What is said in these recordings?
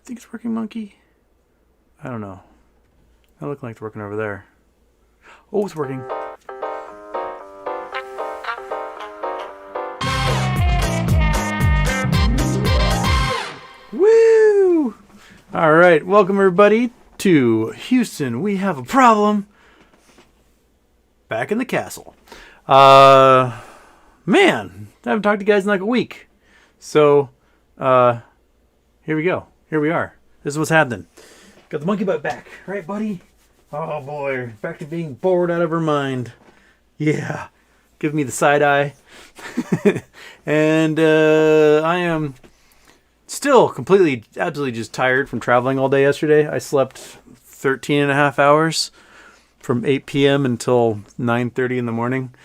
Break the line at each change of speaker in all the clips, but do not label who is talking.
think it's working, monkey. I don't know. That looked like it's working over there. Oh, it's working. Woo! All right, welcome everybody to Houston. We have a problem. Back in the castle. Man, I haven't talked to you guys in like a week. So, here we go. Here we are. This is what's happening. Got the monkey butt back. Right, buddy? Oh, boy. Back to being bored out of her mind. Yeah. Give me the side eye. And I am still completely, absolutely just tired from traveling all day yesterday. I slept 13 and a half hours from 8 p.m. until 9:30 in the morning.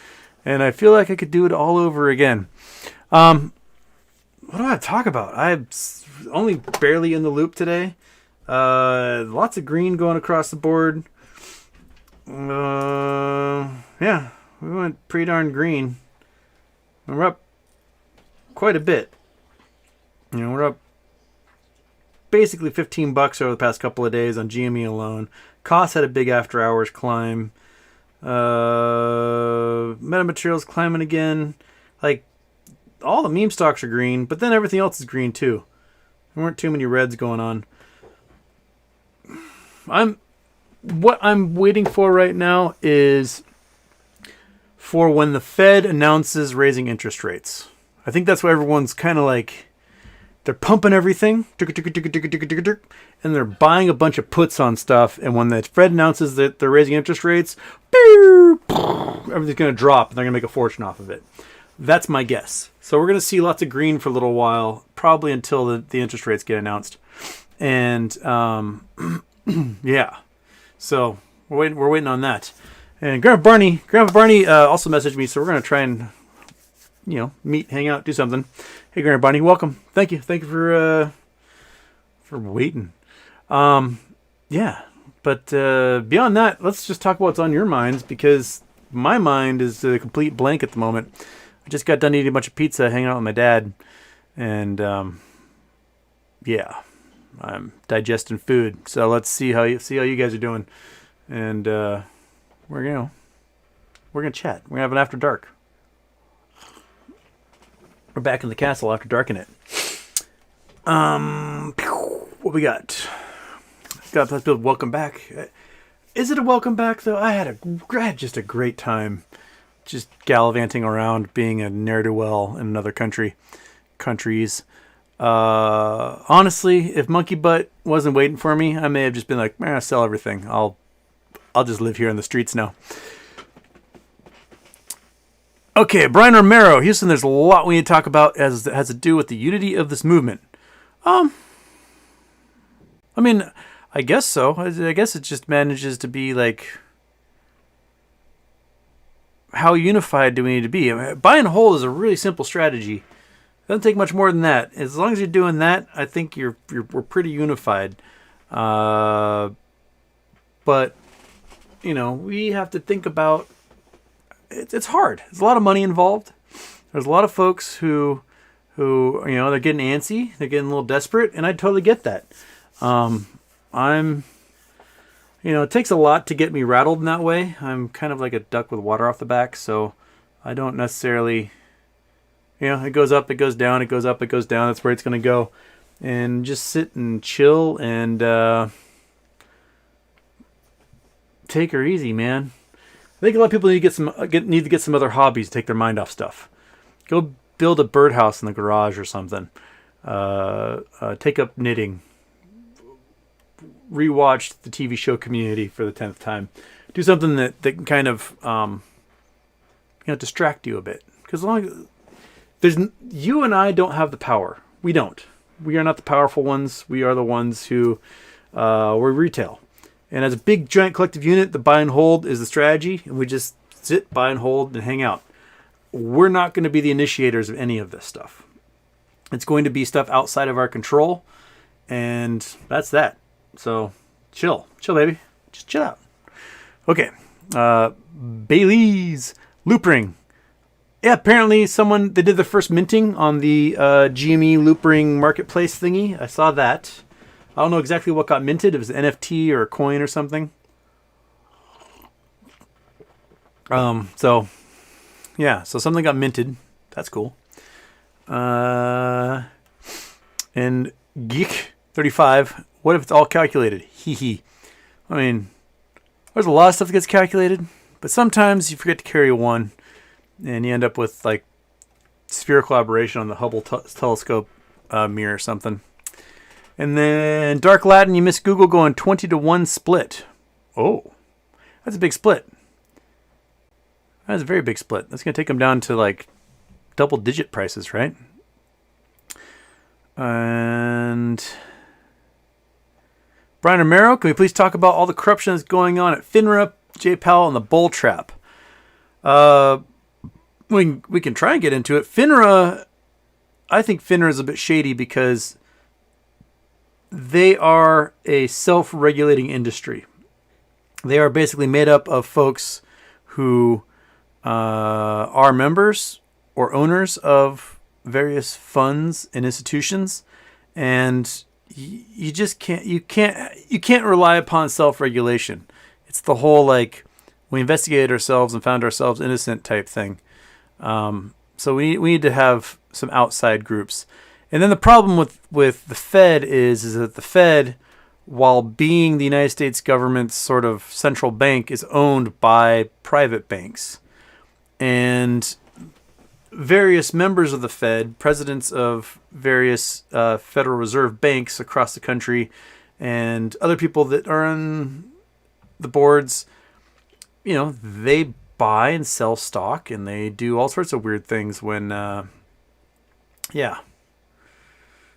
And I feel like I could do it all over again. What do I talk about? I'm only barely in the loop today. Lots of green going across the board. Yeah, we went pretty darn green. We're up quite a bit. You know, we're up basically $15 over the past couple of days on GME alone. Cost had a big after hours climb. Metamaterials climbing again. Like, all the meme stocks are green, but then everything else is green too. There weren't too many reds going on. What I'm waiting for right now is for when the Fed announces raising interest rates. I think that's why everyone's kind of like, they're pumping everything, and they're buying a bunch of puts on stuff. And when the Fed announces that they're raising interest rates, everything's going to drop, and they're going to make a fortune off of it. That's my guess. So we're going to see lots of green for a little while, probably until the interest rates get announced. And yeah, so we're waiting on that. And Grandpa Barney also messaged me, so we're going to try and meet, hang out, do something. Hey, Grandpa Barney, welcome. Thank you for waiting. Yeah, but beyond that, let's just talk about what's on your minds, because my mind is a complete blank at the moment. I just got done eating a bunch of pizza, hanging out with my dad, and yeah, I'm digesting food. So let's see how you guys are doing, and we're gonna chat. We're gonna have an after dark. We're back in the castle after darking it. What we got? Welcome back. Is it a welcome back though? I had just a great time, just gallivanting around, being a ne'er-do-well in another countries. Honestly, if Monkey Butt wasn't waiting for me, I may have just been like, man, I'll sell everything. I'll just live here in the streets now. Okay, Brian Romero, Houston, there's a lot we need to talk about as it has to do with the unity of this movement. I mean, I guess so. I guess it just manages to be like, how unified do we need to be? I mean, buy and hold is a really simple strategy. It doesn't take much more than that. As long as you're doing that, I think we're pretty unified. But we have to think about. It's hard. There's a lot of money involved. There's a lot of folks who they're getting antsy, they're getting a little desperate, and I totally get that. It takes a lot to get me rattled in that way. I'm kind of like a duck with water off the back, so I don't necessarily, it goes up, it goes down, it goes up, it goes down. That's where it's going to go. And just sit and chill and take her easy, man. I think a lot of people need to get some other hobbies to take their mind off stuff. Go build a birdhouse in the garage or something. Take up knitting. Rewatch the TV show Community for the 10th time. Do something that can kind of distract you a bit. Because you and I don't have the power. We don't. We are not the powerful ones. We are the ones who we're retail. And as a big, giant collective unit, the buy and hold is the strategy. And we just sit, buy and hold, and hang out. We're not going to be the initiators of any of this stuff. It's going to be stuff outside of our control. And that's that. So, chill. Chill, baby. Just chill out. Okay. Bailey's Loop Ring. Yeah, apparently they did the first minting on the GME Loop Ring marketplace thingy. I saw that. I don't know exactly what got minted. It was an NFT or a coin or something. So yeah, so something got minted. That's cool. And Geek 35. What if it's all calculated? Hee hee. I mean, there's a lot of stuff that gets calculated, but sometimes you forget to carry a 1, and you end up with like spherical aberration on the Hubble telescope mirror or something. And then Dark Latin, you missed Google going 20-1 split. Oh, that's a big split. That's a very big split. That's going to take them down to like double-digit prices, right? And Brian Romero, can we please talk about all the corruption that's going on at FINRA, Jay Powell, and the bull trap? We can try and get into it. FINRA, I think FINRA is a bit shady because they are a self-regulating industry. They are basically made up of folks who are members or owners of various funds and institutions, and you just can't rely upon self-regulation. It's the whole like we investigated ourselves and found ourselves innocent type thing. So we need to have some outside groups. And then the problem with the Fed is that the Fed, while being the United States government's sort of central bank, is owned by private banks. And various members of the Fed, presidents of various Federal Reserve banks across the country, and other people that are on the boards, they buy and sell stock, and they do all sorts of weird things when,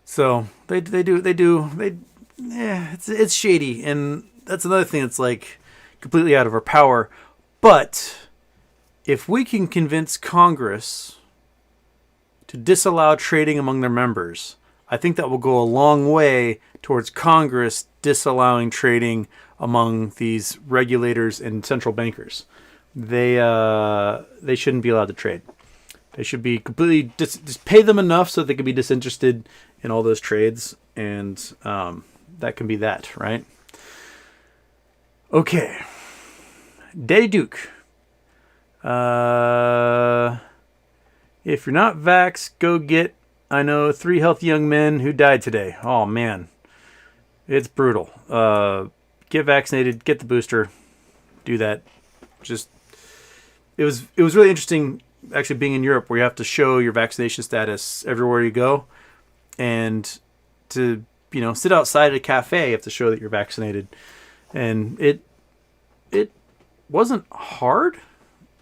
So it's shady, and that's another thing that's like completely out of our power. But if we can convince Congress to disallow trading among their members, I think that will go a long way towards Congress disallowing trading among these regulators and central bankers. They shouldn't be allowed to trade. They should be completely just pay them enough so they can be disinterested in all those trades, and that can be that, right? Okay, Daddy Duke. If you're not vaxxed, go get. I know 3 healthy young men who died today. Oh man, it's brutal. Get vaccinated, get the booster, do that. Just it was really interesting actually being in Europe, where you have to show your vaccination status everywhere you go, and to sit outside a cafe, you have to show that you're vaccinated, and it wasn't hard,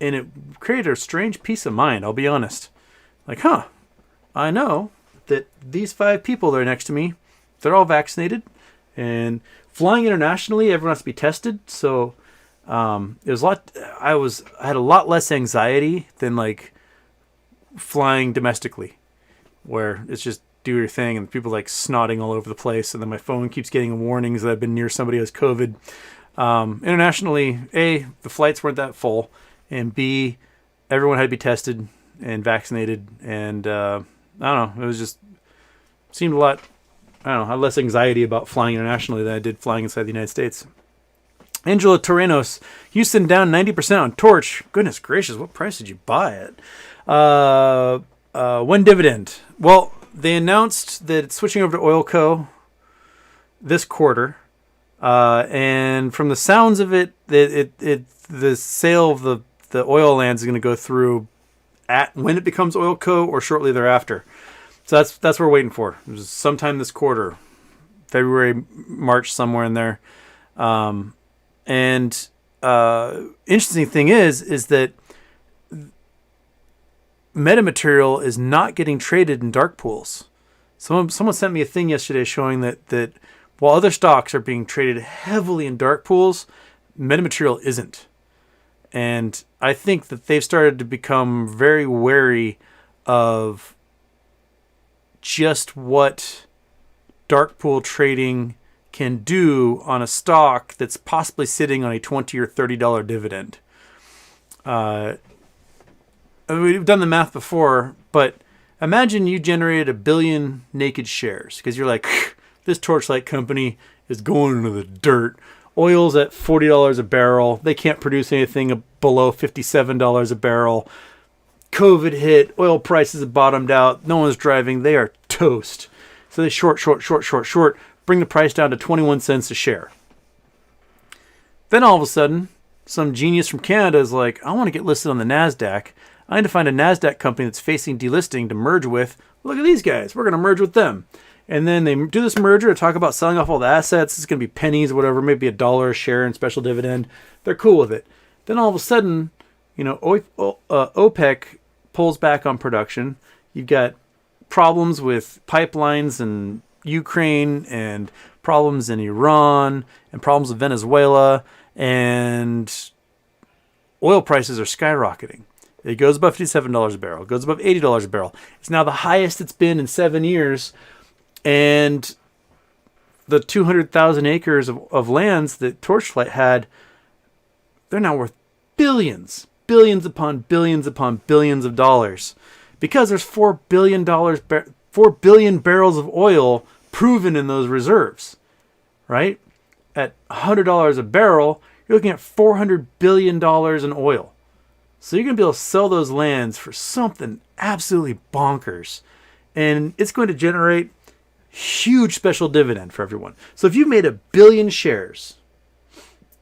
and it created a strange peace of mind. I'll be honest, like, I know that these 5 people that are next to me, they're all vaccinated, and flying internationally, everyone has to be tested, so. It was a lot. I had a lot less anxiety than like flying domestically, where it's just do your thing and people like snotting all over the place, and then my phone keeps getting warnings that I've been near somebody who has COVID. Internationally, A, the flights weren't that full, and B, everyone had to be tested and vaccinated, and I don't know. It was just seemed a lot. I don't know. I had less anxiety about flying internationally than I did flying inside the United States. Angela Torrenos, Houston down 90% on Torch. Goodness gracious, what price did you buy it? When Dividend? Well, they announced that it's switching over to Oilco this quarter. And from the sounds of it, the sale of the oil lands is going to go through at when it becomes Oilco or shortly thereafter. So that's what we're waiting for. It was sometime this quarter, February, March, somewhere in there. And interesting thing is that metamaterial is not getting traded in dark pools. Someone sent me a thing yesterday showing that while other stocks are being traded heavily in dark pools, metamaterial isn't. And I think that they've started to become very wary of just what dark pool trading can do on a stock that's possibly sitting on a $20 or $30 dividend. We've done the math before, but imagine you generated 1 billion naked shares because you're like, this Torchlight company is going into the dirt. Oil's at $40 a barrel. They can't produce anything below $57 a barrel. COVID hit. Oil prices have bottomed out. No one's driving. They are toast. So they short. Bring the price down to 21 cents a share. Then all of a sudden, some genius from Canada is like, I want to get listed on the NASDAQ. I need to find a NASDAQ company that's facing delisting to merge with. Look at these guys. We're going to merge with them. And then they do this merger to talk about selling off all the assets. It's going to be pennies or whatever, maybe $1 a share in special dividend. They're cool with it. Then all of a sudden, OPEC pulls back on production. You've got problems with pipelines in Ukraine and problems in Iran and problems with Venezuela, and oil prices are skyrocketing. It goes above $57 a barrel. It goes above $80 a barrel. It's now the highest it's been in 7 years. And the 200,000 acres of lands that Torchlight had, they're now worth billions upon billions upon billions of dollars, because there's $4 billion barrels of oil proven in those reserves, right? At $100 a barrel, you're looking at $400 billion in oil. So you're going to be able to sell those lands for something absolutely bonkers. And it's going to generate huge special dividend for everyone. So if you've made 1 billion shares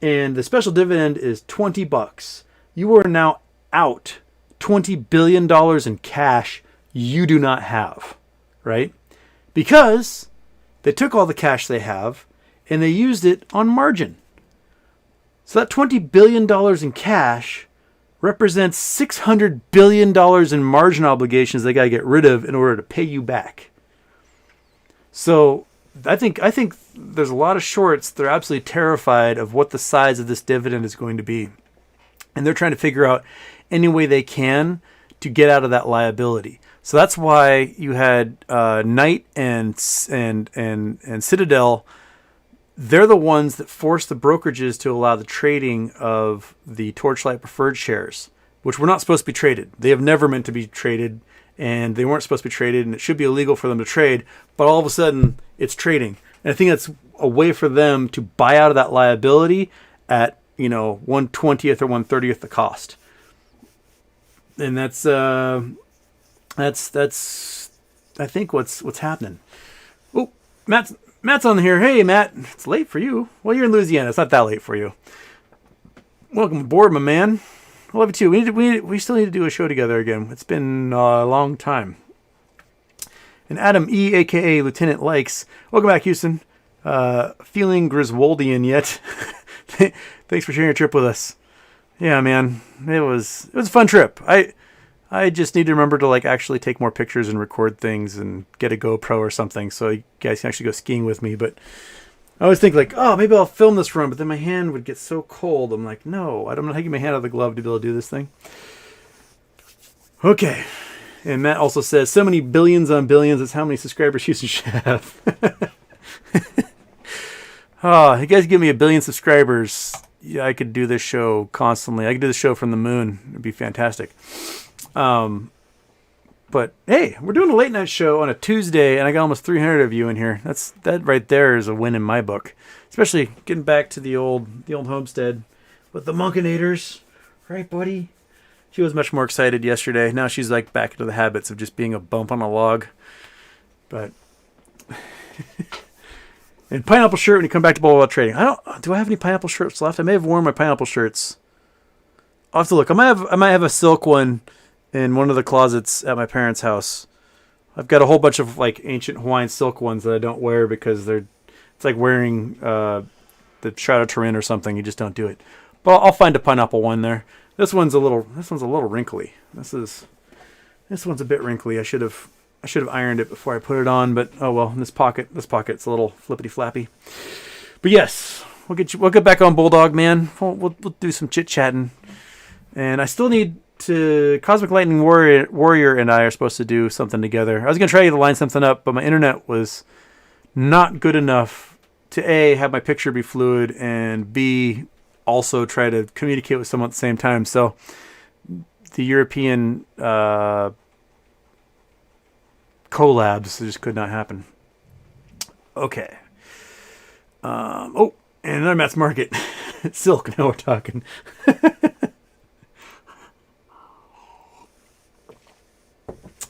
and the special dividend is $20, you are now out $20 billion in cash you do not have, right? Because they took all the cash they have and they used it on margin. So that $20 billion in cash represents $600 billion in margin obligations they got to get rid of in order to pay you back. So I think there's a lot of shorts. They're absolutely terrified of what the size of this dividend is going to be. And they're trying to figure out any way they can to get out of that liability. So that's why you had Knight and Citadel. They're the ones that forced the brokerages to allow the trading of the Torchlight preferred shares, which were not supposed to be traded. They have never meant to be traded, and they weren't supposed to be traded, and it should be illegal for them to trade. But all of a sudden, it's trading. And I think that's a way for them to buy out of that liability at 1/20th or 1/30th the cost. And that's I think what's happening. Oh, Matt's on here. Hey, Matt. It's late for you. Well, you're in Louisiana. It's not that late for you. Welcome aboard, my man. I love you too. We still need to do a show together again. It's been a long time. And Adam E, a.k.a. Lieutenant Likes. Welcome back, Houston. Feeling Griswoldian yet? Thanks for sharing your trip with us. Yeah, man. It was a fun trip. I just need to remember to actually take more pictures and record things and get a GoPro or something so you guys can actually go skiing with me. But I always think maybe I'll film this run, but then my hand would get so cold. I'm like, no, I'm not taking my hand out of the glove to be able to do this thing. Okay. And Matt also says, so many billions on billions. That's how many subscribers Houston should have. You guys give me 1 billion subscribers. Yeah, I could do this show constantly. I could do the show from the moon. It'd be fantastic. But hey, we're doing a late night show on a Tuesday, and I got almost 300 of you in here. That right there is a win in my book. Especially getting back to the old homestead with the Monkinators, right, buddy? She was much more excited yesterday. Now she's back into the habits of just being a bump on a log. But and pineapple shirt when you come back to bailout trading. Do I have any pineapple shirts left? I may have worn my pineapple shirts. I'll have to look. I might have a silk one in one of the closets at my parents' house. I've got a whole bunch of ancient Hawaiian silk ones that I don't wear because it's like wearing the Shroud of Turin or something. You just don't do it. But I'll find a pineapple one there. This one's a little wrinkly. This one's a bit wrinkly. I should have ironed it before I put it on, but oh well. This pocket's a little flippity flappy. But yes, we'll get back on Bulldog, man. We'll do some chit chatting. And I still need to. Cosmic Lightning Warrior and I are supposed to do something together. I was gonna try to line something up, but my internet was not good enough to A, have my picture be fluid, and B, also try to communicate with someone at the same time. So the European collabs just could not happen. Okay. Oh, and another mass market. Silk, now we're talking.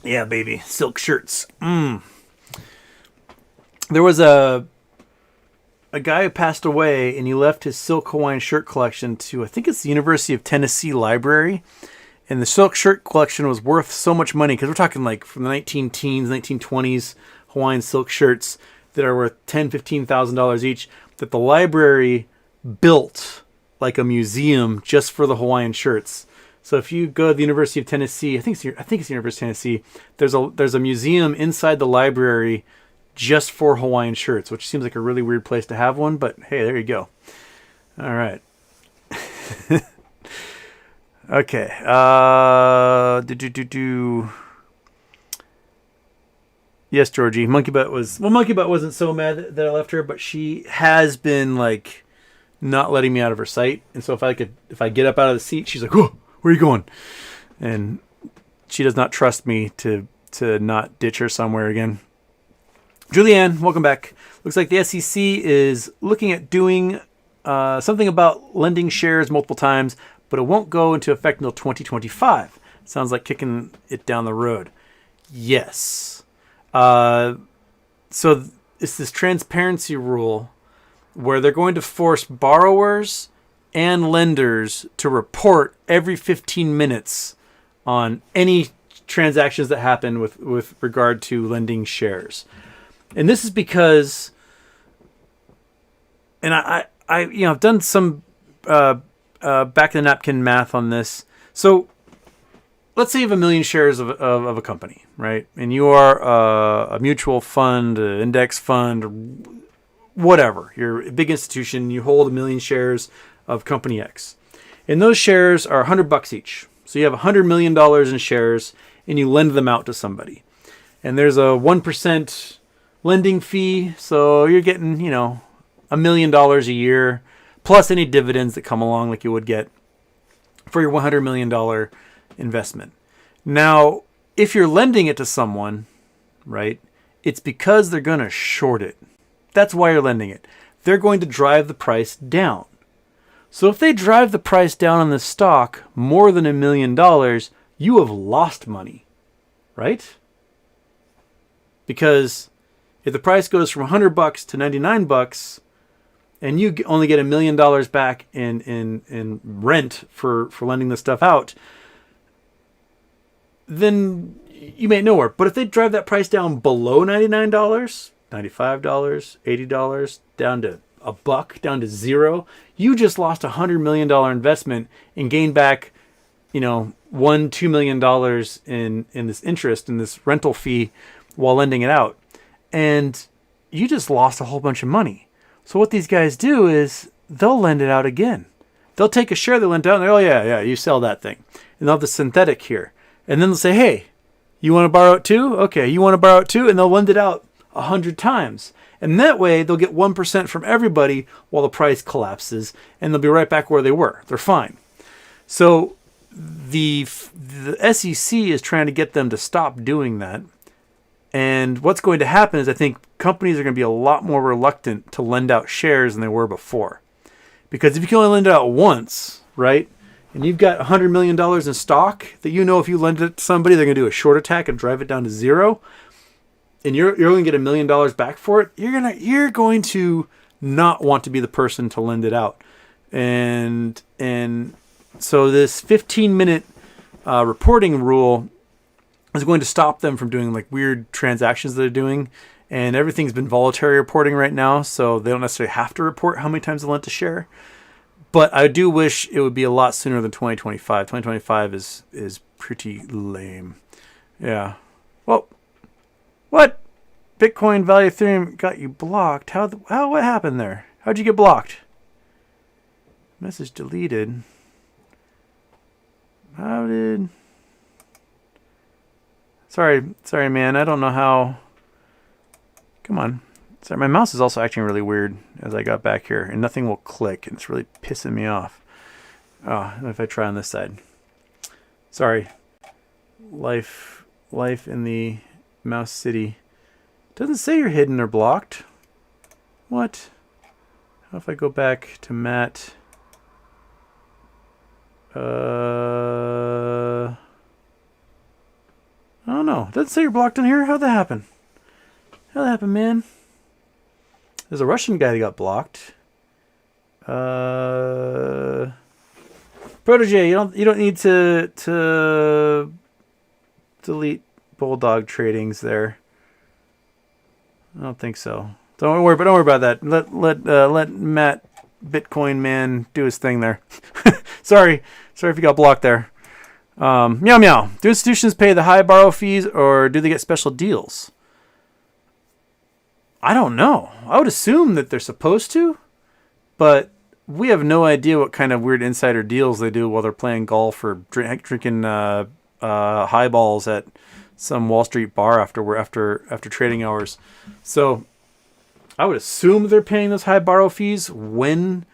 Yeah, baby. Silk shirts. There was a guy who passed away, and he left his silk Hawaiian shirt collection to, I think it's the University of Tennessee Library. And the silk shirt collection was worth so much money, because we're talking like from the 19-teens, 1920s Hawaiian silk shirts that are worth $10,000, $15,000 each, that the library built like a museum just for the Hawaiian shirts. So if you go to the University of Tennessee, I think it's the University of Tennessee, there's a museum inside the library just for Hawaiian shirts, which seems like a really weird place to have one, but hey, there you go. All right. Okay. Yes, Georgie. Monkey Butt wasn't so mad that I left her, but she has been like not letting me out of her sight. And so if I get up out of the seat, she's like, "Whoa, where are you going?" And she does not trust me to not ditch her somewhere again. Julianne, welcome back. Looks like the SEC is looking at doing something about lending shares multiple times, but it won't go into effect until 2025. Sounds like kicking it down the road. Yes. So it's this transparency rule where they're going to force borrowers and lenders to report every 15 minutes on any transactions that happen with regard to lending shares. And this is because, and I've done some back of the napkin math on this. So let's say you have 1 million shares of a company, right? And you are a mutual fund, an index fund, or whatever. You're a big institution. You hold 1 million shares of company X. And those shares are $100 each. So you have $100 million in shares and you lend them out to somebody. And there's a 1% lending fee, so you're getting, $1 million a year, plus any dividends that come along like you would get for your $100 million investment. Now, if you're lending it to someone, right, it's because they're going to short it. That's why you're lending it. They're going to drive the price down. So if they drive the price down on the stock more than $1 million, you have lost money, right? Because if the price goes from $100 to $99, and you only get $1 million back in rent for lending the stuff out, then you may nowhere. But if they drive that price down below $99, $95, $80, down to $1, down to zero, you just lost $100 million investment and gained back, $1-2 million in this interest, in this rental fee while lending it out. And you just lost a whole bunch of money. So what these guys do is they'll lend it out again. They'll take a share they lent out and they're, oh yeah, you sell that thing. And they'll have the synthetic here. And then they'll say, hey, you want to borrow it too? Okay, you want to borrow it too? And they'll lend it out 100 times. And that way they'll get 1% from everybody while the price collapses and they'll be right back where they were. They're fine. So the SEC is trying to get them to stop doing that. And what's going to happen is I think companies are going to be a lot more reluctant to lend out shares than they were before. Because if you can only lend it out once, right, and you've got $100 million in stock that if you lend it to somebody, they're going to do a short attack and drive it down to zero, and you're going to get $1 million back for it, you're going to not want to be the person to lend it out. And so this 15-minute reporting rule is going to stop them from doing like weird transactions that they're doing. And everything's been voluntary reporting right now, so they don't necessarily have to report how many times they lent a share. But I do wish it would be a lot sooner than 2025. 2025 is pretty lame. Yeah. Well, what? Bitcoin, Value, Ethereum got you blocked. What happened there? How'd you get blocked? Message deleted. How did... Sorry, man. I don't know how... Come on. Sorry, my mouse is also acting really weird as I got back here, and nothing will click, and it's really pissing me off. Oh, if I try on this side. Sorry. Life in the Mouse City. Doesn't say you're hidden or blocked. What? How if I go back to Matt? I don't know. Doesn't say you're blocked on here. How'd that happen? How'd that happen, man? There's a Russian guy that got blocked. Protege, you don't need to delete Bulldog tradings there. I don't think so. Don't worry about that. Let Matt Bitcoin man do his thing there. Sorry if you got blocked there. Meow meow. Do institutions pay the high borrow fees or do they get special deals? I don't know. I would assume that they're supposed to, but we have no idea what kind of weird insider deals they do while they're playing golf or drinking highballs at some Wall Street bar after trading hours. So I would assume they're paying those high borrow fees when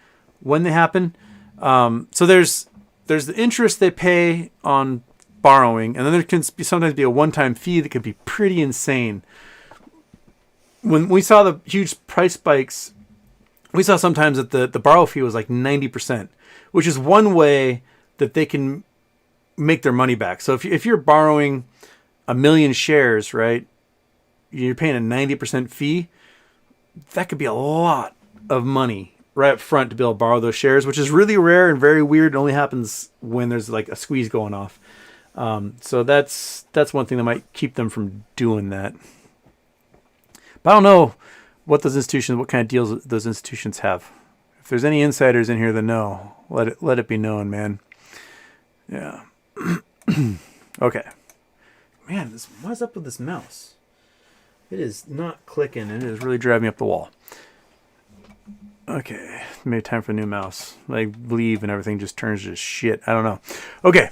they happen. So there's the interest they pay on borrowing, and then there can sometimes be a one-time fee that can be pretty insane. When we saw the huge price spikes, we saw sometimes that the borrow fee was like 90%, which is one way that they can make their money back. So if you're borrowing 1 million shares, right, you're paying a 90% fee, that could be a lot of money right up front to be able to borrow those shares, which is really rare and very weird. It only happens when there's like a squeeze going off. So that's one thing that might keep them from doing that. But I don't know what kind of deals those institutions have. If there's any insiders in here that know, let it be known, man. Yeah. Okay. Man, what's up with this mouse? It is not clicking, and it is really driving me up the wall. Okay, maybe time for a new mouse. Like, leave and everything just turns to shit. I don't know. Okay.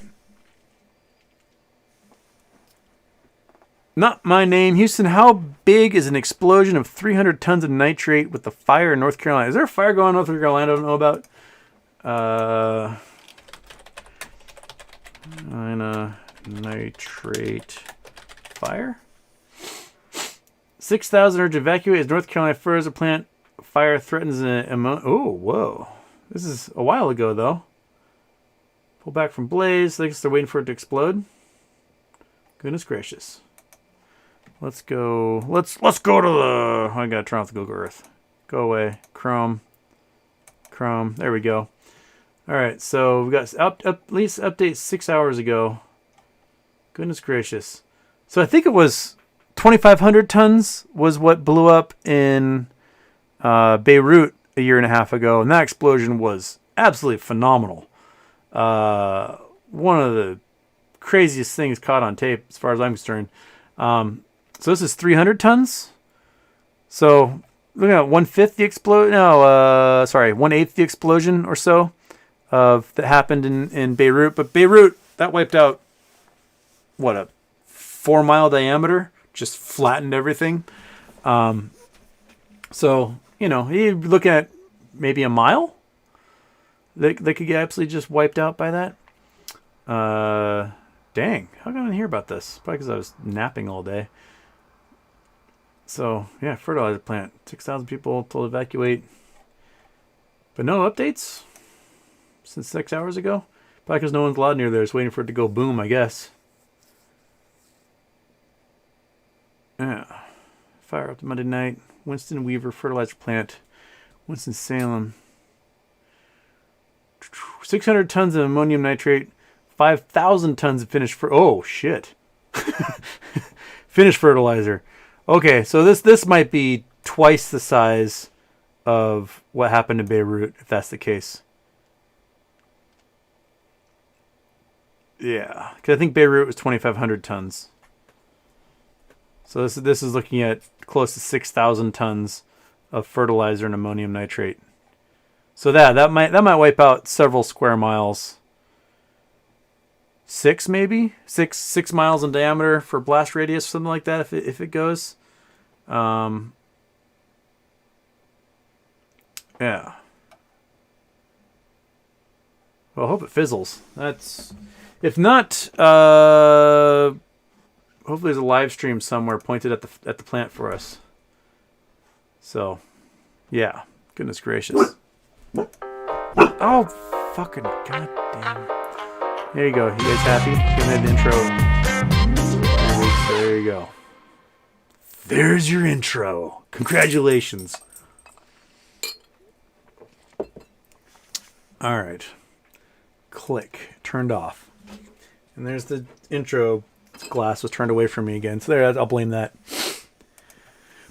Not my name. Houston, how big is an explosion of 300 tons of nitrate with the fire in North Carolina? Is there a fire going on in North Carolina I don't know about? Nitrate fire? 6,000 urge evacuate as North Carolina further plant fire threatens oh, whoa. This is a while ago, though. Pull back from blaze. I guess they're waiting for it to explode. Goodness gracious. Let's go. Let's go to the. I gotta turn off the Google Earth. Go away. Chrome. There we go. All right. So we got at least update 6 hours ago. Goodness gracious. So I think it was 2,500 tons was what blew up in Beirut a year and a half ago, and that explosion was absolutely phenomenal. One of the craziest things caught on tape, as far as I'm concerned. So this is 300 tons. So looking at 1/5 the explosion. No, sorry, 1/8 the explosion or so that happened in Beirut. But Beirut, that wiped out what, a 4-mile diameter, just flattened everything. So you look at maybe a mile. They could get absolutely just wiped out by that. Dang, how come I didn't hear about this? Probably because I was napping all day. So, yeah, fertilizer plant. 6,000 people told to evacuate. But no updates since 6 hours ago. Probably because no one's allowed near there. Just waiting for it to go boom, I guess. Yeah. Fire up to Monday night. Winston Weaver fertilizer plant. Winston-Salem. 600 tons of ammonium nitrate. 5,000 tons of finished oh shit. Finished fertilizer. Okay, so this might be twice the size of what happened in Beirut, if that's the case. Yeah, because I think Beirut was 2,500 tons. So this is looking at close to 6,000 tons of fertilizer and ammonium nitrate. So that might wipe out several square miles. 6 maybe? 6 miles in diameter for blast radius, something like that, if it goes. Yeah. Well, I hope it fizzles. If not, hopefully there's a live stream somewhere pointed at the plant for us. So Yeah. Goodness gracious. Oh, fucking goddamn. There you go. You guys happy? Give me the intro. There you go. There's your intro. Congratulations. All right. Click. Turned off. And there's the intro. Glass was turned away from me again. So there, I'll blame that.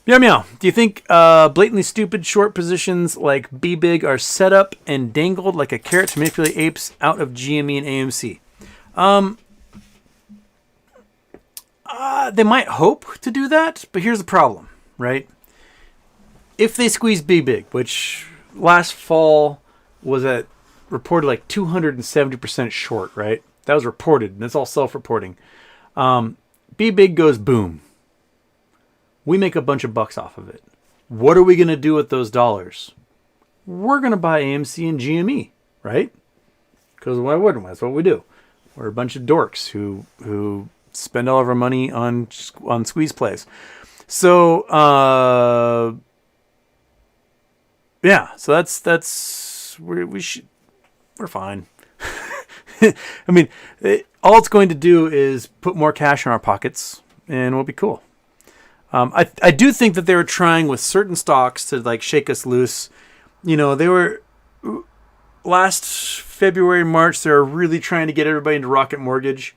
Meow meow. Do you think blatantly stupid short positions like Be Big are set up and dangled like a carrot to manipulate apes out of GME and AMC? They might hope to do that, but here's the problem, right? If they squeeze Be Big, which last fall was at reported like 270% short, right? That was reported, and it's all self-reporting. Be Big goes boom. We make a bunch of bucks off of it. What are we going to do with those dollars? We're going to buy AMC and GME, right? Because why wouldn't we? That's what we do. We're a bunch of dorks who spend all of our money on squeeze plays. So, yeah. So we're fine. I mean, all it's going to do is put more cash in our pockets, and we'll be cool. I do think that they were trying with certain stocks to like shake us loose. You know, they were last February, March, they were really trying to get everybody into Rocket Mortgage.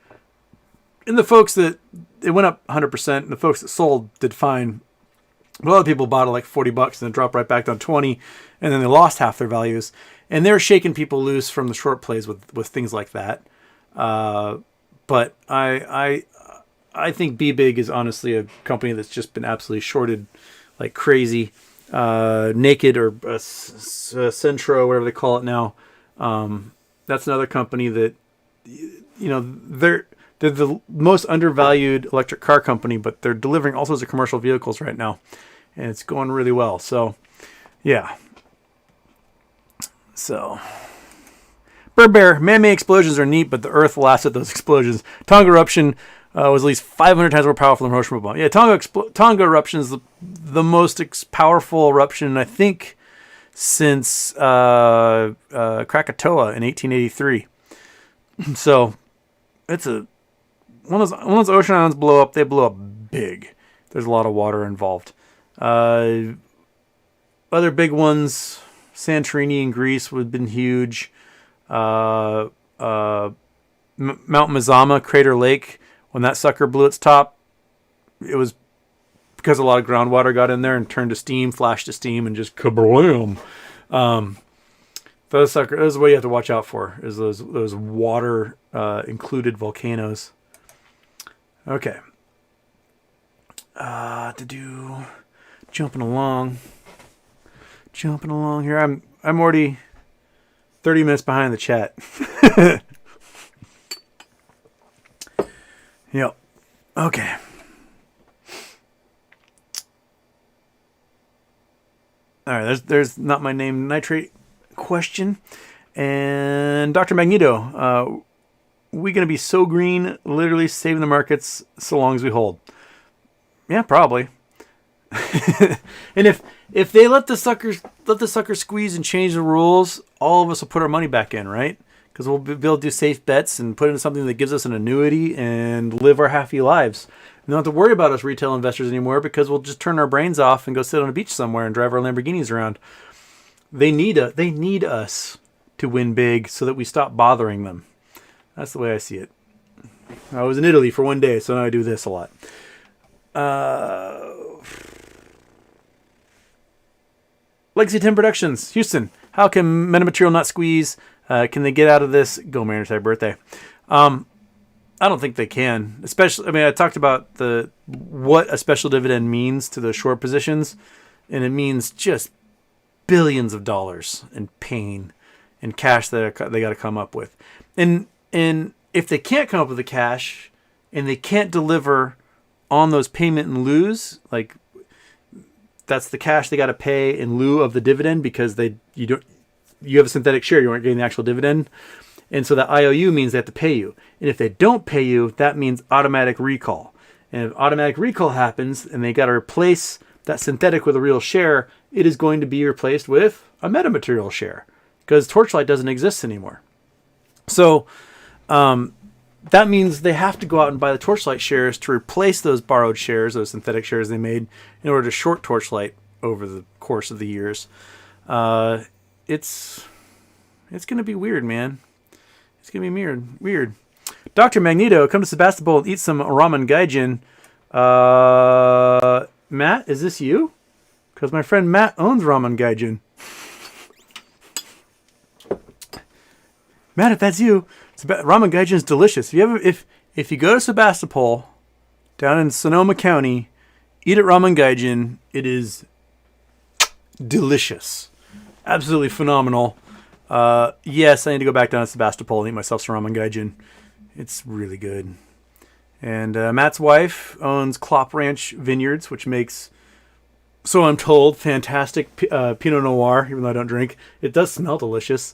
And the folks that it went up 100%, and the folks that sold did fine. But a lot of people bought it like $40 and then dropped right back down 20, and then they lost half their values. And they're shaking people loose from the short plays with things like that. But I think Be Big is honestly a company that's just been absolutely shorted like crazy. Naked or Centro, whatever they call it now. That's another company that, you know, they're the most undervalued electric car company, but they're delivering all sorts of commercial vehicles right now, and it's going really well. So, yeah. So, Bear, man-made explosions are neat, but the Earth laughs at those explosions. Tonga eruption was at least 500 times more powerful than Hiroshima bomb. Yeah, Tonga eruption is the most powerful eruption, I think, since Krakatoa in 1883. So, it's when those ocean islands blow up, they blow up big. There's a lot of water involved. Other big ones, Santorini in Greece would have been huge. Mount Mazama, Crater Lake, when that sucker blew its top, it was because a lot of groundwater got in there and turned to steam, flashed to steam, and just kablam. Those suckers, that's what you have to watch out for, is those water included volcanoes. Okay. Jumping along here. I'm already 30 minutes behind the chat. Yep. Okay. All right. There's not my name nitrate question. And Dr. Magneto, we going to be so green, literally saving the markets so long as we hold? Yeah, probably. And if they let the sucker squeeze and change the rules, all of us will put our money back in, right? Because we'll be able to do safe bets and put in something that gives us an annuity and live our happy lives. We don't have to worry about us retail investors anymore because we'll just turn our brains off and go sit on a beach somewhere and drive our Lamborghinis around. They need us to win big so that we stop bothering them. That's the way I see it. I was in Italy for one day, so now I do this a lot. Legacy 10 Productions, Houston. How can metamaterial not squeeze? Can they get out of this? Go Mariners, happy birthday. I don't think they can. Especially, I mean, I talked about what a special dividend means to the short positions, and it means just billions of dollars in pain and cash that they got to come up with. And if they can't come up with the cash and they can't deliver on those payment in lieu's, like that's the cash they got to pay in lieu of the dividend because you have a synthetic share, you aren't getting the actual dividend. And so that IOU means they have to pay you. And if they don't pay you, that means automatic recall. And if automatic recall happens and they got to replace that synthetic with a real share, it is going to be replaced with a metamaterial share because Torchlight doesn't exist anymore. So that means they have to go out and buy the Torchlight shares to replace those borrowed shares, those synthetic shares they made, in order to short Torchlight over the course of the years. It's going to be weird, man. It's going to be weird. Dr. Magneto, come to Sebastopol and eat some ramen gaijin. Matt, is this you? Because my friend Matt owns ramen gaijin. Matt, if that's you, ramen gaijin is delicious. If you go to Sebastopol, down in Sonoma County, eat at ramen gaijin, it is delicious. Absolutely phenomenal. Yes, I need to go back down to Sebastopol and eat myself some ramen gaijin. It's really good. And Matt's wife owns Clop Ranch Vineyards, which makes, so I'm told, fantastic Pinot Noir, even though I don't drink. It does smell delicious.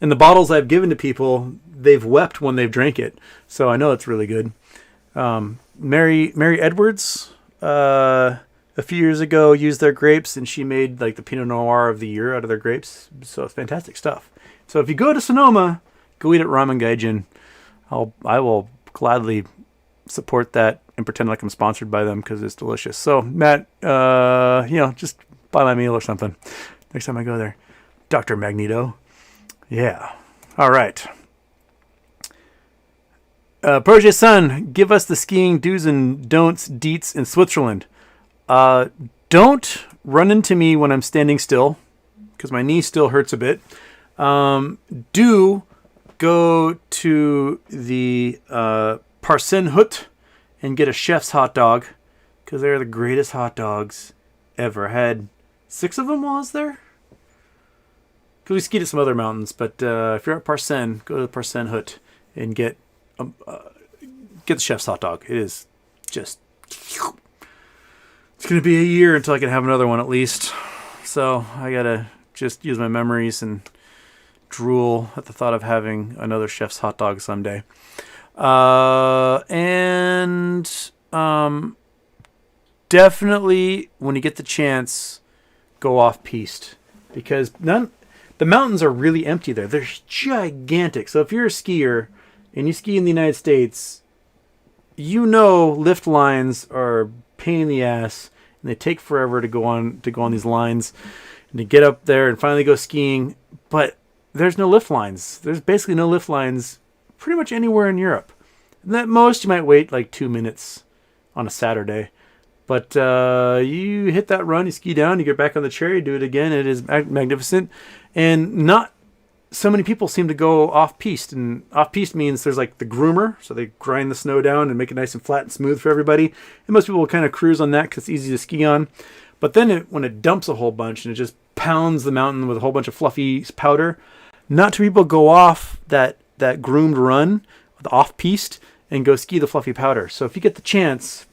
And the bottles I've given to people, they've wept when they've drank it. So I know it's really good. Mary Edwards, a few years ago, used their grapes, and she made like the Pinot Noir of the year out of their grapes. So it's fantastic stuff. So if you go to Sonoma, go eat at ramen gaijin. I will gladly support that and pretend like I'm sponsored by them because it's delicious. So Matt, just buy my meal or something next time I go there. Dr. Magneto. Yeah. All right. Proje's son, give us the skiing do's and don'ts, deets in Switzerland. Don't run into me when I'm standing still because my knee still hurts a bit. Do go to the Parsenhut and get a chef's hot dog because they're the greatest hot dogs ever. I had 6 of them while I was there. Because we skied at some other mountains, but if you're at Parsen, go to the Parsenhut and get the chef's hot dog. It is just... It's going to be a year until I can have another one at least. So I got to just use my memories and drool at the thought of having another chef's hot dog someday. Definitely when you get the chance, go off-piste. Because the mountains are really empty there. They're gigantic. So if you're a skier and you ski in the United States, lift lines are a pain in the ass and they take forever to go on these lines and to get up there and finally go skiing. But there's no lift lines. There's basically no lift lines pretty much anywhere in Europe. And at most you might wait like 2 minutes on a Saturday. But you hit that run, you ski down, you get back on the chair, you do it again. It is magnificent. And not so many people seem to go off-piste. And off-piste means there's like the groomer. So they grind the snow down and make it nice and flat and smooth for everybody. And most people will kind of cruise on that because it's easy to ski on. But then when it dumps a whole bunch and it just pounds the mountain with a whole bunch of fluffy powder, not too many people go off that groomed run, the off-piste, and go ski the fluffy powder. So if you get the chance,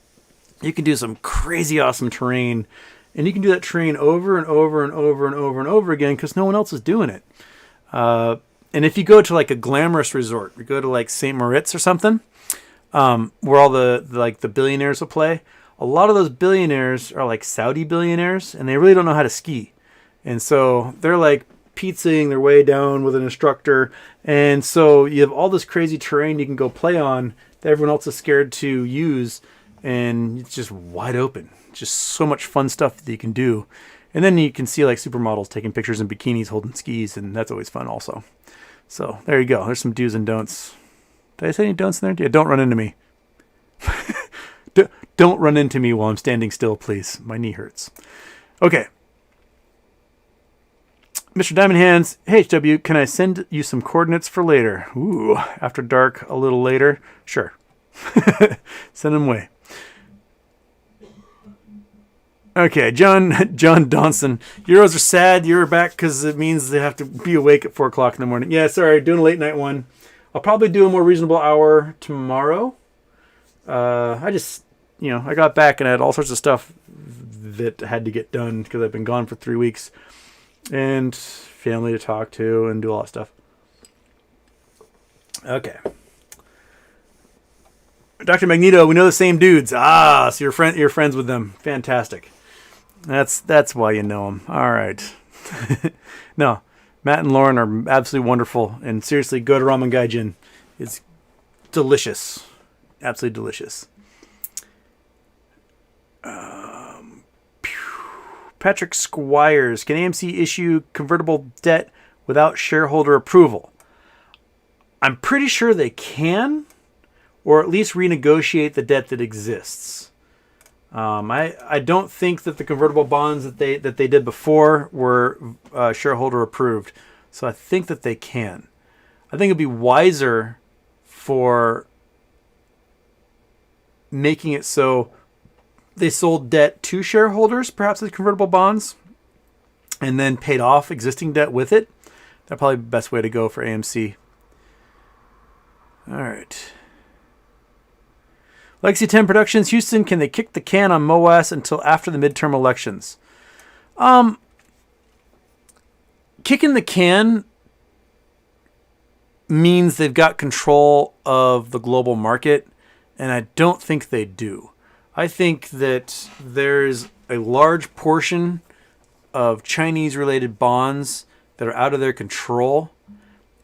you can do some crazy awesome terrain, and you can do that terrain over and over and over and over and over again because no one else is doing it. And if you go to like a glamorous resort, you go to like St. Moritz or something, where all the billionaires will play. A lot of those billionaires are like Saudi billionaires, and they really don't know how to ski, and so they're like pizzaing their way down with an instructor, and so you have all this crazy terrain you can go play on that everyone else is scared to use. And it's just wide open. Just so much fun stuff that you can do. And then you can see like supermodels taking pictures in bikinis holding skis, and that's always fun also. So there you go. There's some do's and don'ts. Did I say any don'ts in there? Yeah, don't run into me. Don't run into me while I'm standing still, please. My knee hurts. Okay. Mr. Diamond Hands, hey HW, can I send you some coordinates for later? Ooh, after dark, a little later? Sure. Send them away. Okay, John Donson. Euros are sad. You're back because it means they have to be awake at 4 o'clock in the morning. Yeah, sorry, doing a late night one. I'll probably do a more reasonable hour tomorrow. I got back and I had all sorts of stuff that had to get done because I've been gone for 3 weeks. And family to talk to and do a lot of stuff. Okay. Dr. Magneto, we know the same dudes. So you're friends with them. Fantastic. That's why you know them. All right. No, Matt and Lauren are absolutely wonderful, and seriously, go to Ramen Gaijin. It's delicious, absolutely delicious. Patrick Squires, can AMC issue convertible debt without shareholder approval? I'm pretty sure they can, or at least renegotiate the debt that exists. I don't think that the convertible bonds that they did before were shareholder approved, so I think that they can. I think it'd be wiser for making it so they sold debt to shareholders, perhaps as convertible bonds, and then paid off existing debt with it. That'd probably be the best way to go for AMC. All right. Legacy 10 Productions, Houston, can they kick the can on MOAS until after the midterm elections? Kicking the can means they've got control of the global market, and I don't think they do. I think that there's a large portion of Chinese-related bonds that are out of their control,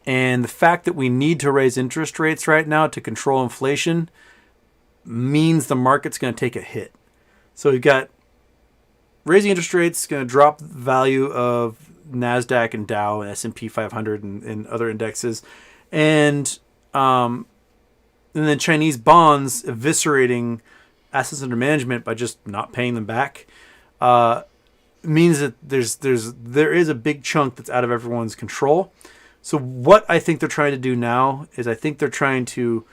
and the fact that we need to raise interest rates right now to control inflation means the market's going to take a hit. So we've got raising interest rates going to drop the value of NASDAQ and Dow and S&P 500 and other indexes, and then Chinese bonds eviscerating assets under management by just not paying them back means that there is a big chunk that's out of everyone's control. So what I think they're trying to do now is I think they're trying to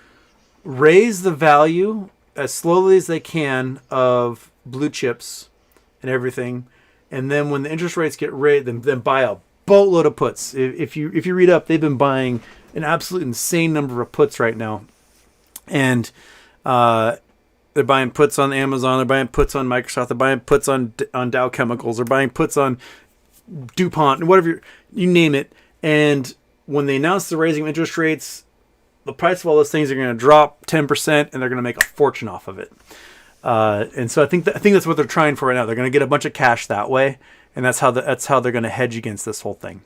raise the value as slowly as they can of blue chips and everything, and then when the interest rates get raised, then buy a boatload of puts. If you read up, they've been buying an absolute insane number of puts right now, and they're buying puts on Amazon, they're buying puts on Microsoft, they're buying puts on Dow Chemicals, they're buying puts on DuPont, whatever you name it. And when they announce the raising of interest rates, the price of all those things are going to drop 10%, and they're going to make a fortune off of it. And so I think that's what they're trying for right now. They're going to get a bunch of cash that way, and that's how they're going to hedge against this whole thing.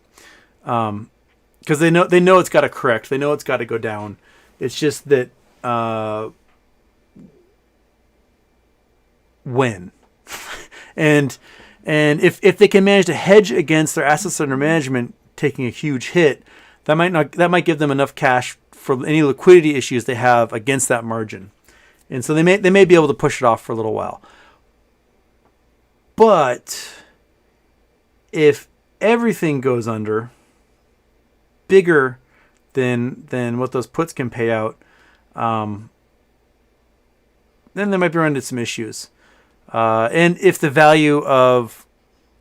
Because they know it's got to correct, they know it's got to go down. It's just that when, and if they can manage to hedge against their assets under management taking a huge hit, that might give them enough cash for any liquidity issues they have against that margin. And so they may be able to push it off for a little while. But if everything goes under bigger than what those puts can pay out, then they might be running into some issues. And if the value of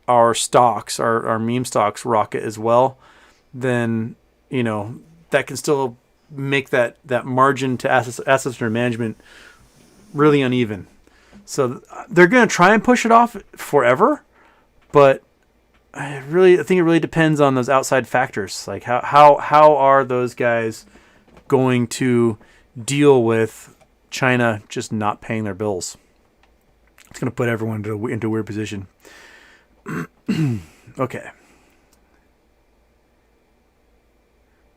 our stocks, our meme stocks, rocket as well, then that can still make that margin to assets under management really uneven. So they're going to try and push it off forever, but I think it really depends on those outside factors. Like how are those guys going to deal with China just not paying their bills? It's going to put everyone into a weird position. Okay.